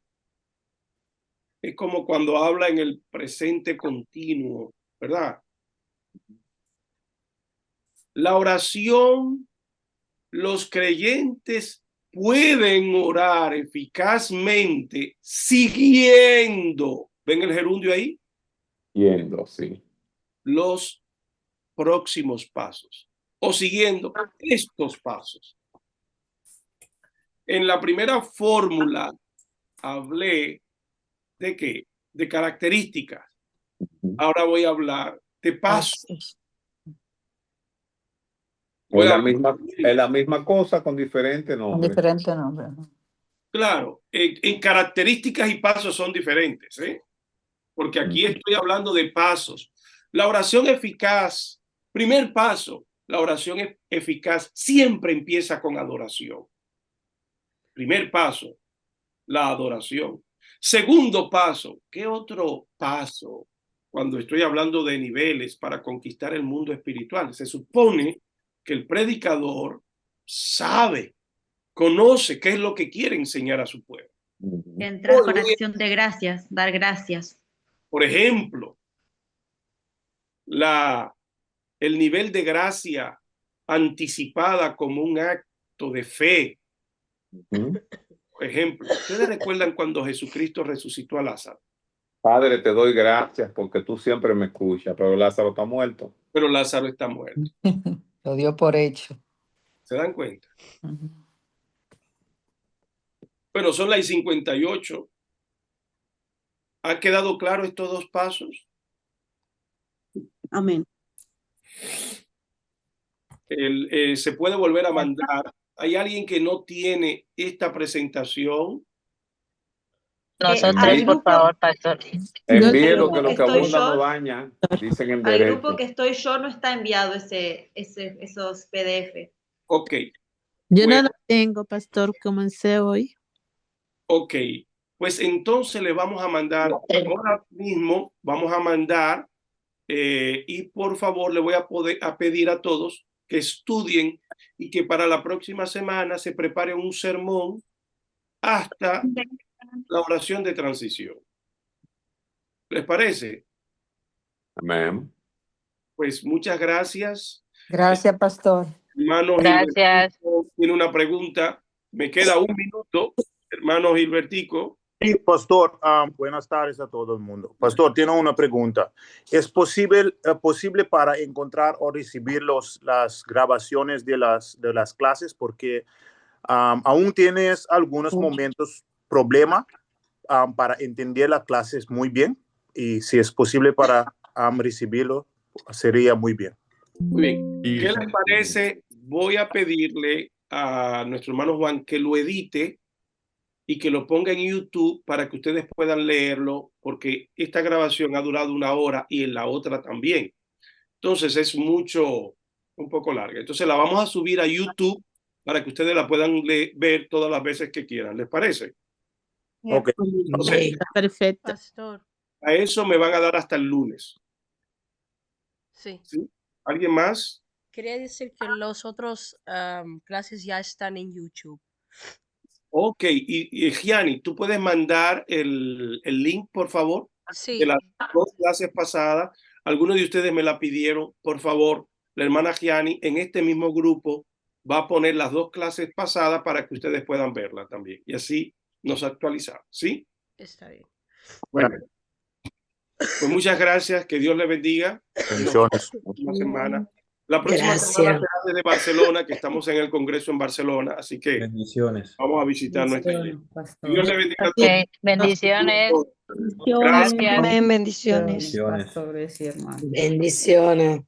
Es como cuando habla en el presente continuo, ¿verdad? La oración, los creyentes pueden orar eficazmente siguiendo, ¿ven el gerundio ahí? Siguiendo, sí. Los próximos pasos o siguiendo estos pasos. En la primera fórmula hablé de qué? De características. Ahora voy a hablar de pasos. Es la misma cosa con diferente nombre. Con diferente nombre. Claro, en características y pasos son diferentes, ¿eh? Porque aquí estoy hablando de pasos. La oración eficaz, primer paso, la oración eficaz siempre empieza con adoración. Primer paso, la adoración. Segundo paso, ¿qué otro paso? Cuando estoy hablando de niveles para conquistar el mundo espiritual, se supone que el predicador sabe, conoce qué es lo que quiere enseñar a su pueblo. Entrar con acción de gracias, dar gracias. Por ejemplo, el nivel de gracia anticipada como un acto de fe. Por ejemplo, ¿ustedes recuerdan cuando Jesucristo resucitó a Lázaro? Padre, te doy gracias porque tú siempre me escuchas, pero Lázaro está muerto. Pero Lázaro está muerto. Lo dio por hecho. ¿Se dan cuenta? Bueno, son las 58. ¿Han quedado claros estos dos pasos? Amén. Se puede volver a mandar. ¿Hay alguien que no tiene esta presentación? Nosotros, por favor, pastor. Envíelo que lo que abunda no daña, dicen en derecho. Al grupo que estoy yo no está enviado esos PDF. Ok. Yo no lo tengo, pastor, comencé hoy. Ok, pues entonces le vamos a mandar, ahora mismo vamos a mandar, y por favor le voy a pedir a todos que estudien y que para la próxima semana se preparen un sermón hasta la oración de transición. ¿Les parece? Amén. Pues muchas gracias. Gracias, pastor. Hermano Gracias. Gilbertico tiene una pregunta. Me queda un minuto, hermano Gilbertico. Sí, pastor, buenas tardes a todo el mundo. Pastor, tengo una pregunta. ¿Es posible para encontrar o recibir las grabaciones de las clases? Porque aún tienes algunos momentos problema para entender las clases muy bien. Y si es posible para recibirlo, sería muy bien. Muy bien. ¿Qué les parece? Voy a pedirle a nuestro hermano Juan que lo edite y que lo ponga en YouTube para que ustedes puedan leerlo, porque esta grabación ha durado 1 hora y en la otra también. Entonces es un poco larga. Entonces la vamos a subir a YouTube para que ustedes la puedan ver todas las veces que quieran. ¿Les parece? Ok. Entonces, Perfecto. Pastor, a eso me van a dar hasta el lunes. sí. ¿Sí? ¿Alguien más? Quería decir que los otros clases ya están en YouTube. Ok, y Gianni, ¿tú puedes mandar el link, por favor? Sí. De las 2 clases pasadas. Algunos de ustedes me la pidieron, por favor. La hermana Gianni en este mismo grupo va a poner las 2 clases pasadas para que ustedes puedan verla también. Y así nos actualizamos, ¿sí? Está bien. Bueno, pues muchas gracias. Que Dios les bendiga. Bendiciones. Una semana. La próxima semana será desde Barcelona, que estamos en el Congreso en Barcelona, así que Bendiciones. vamos a visitar nuestra iglesia. Dios les bendiga a Ok, todos. bendiciones. Gracias. Amén, bendiciones. Bendiciones. Pastores y hermanos. Bendiciones.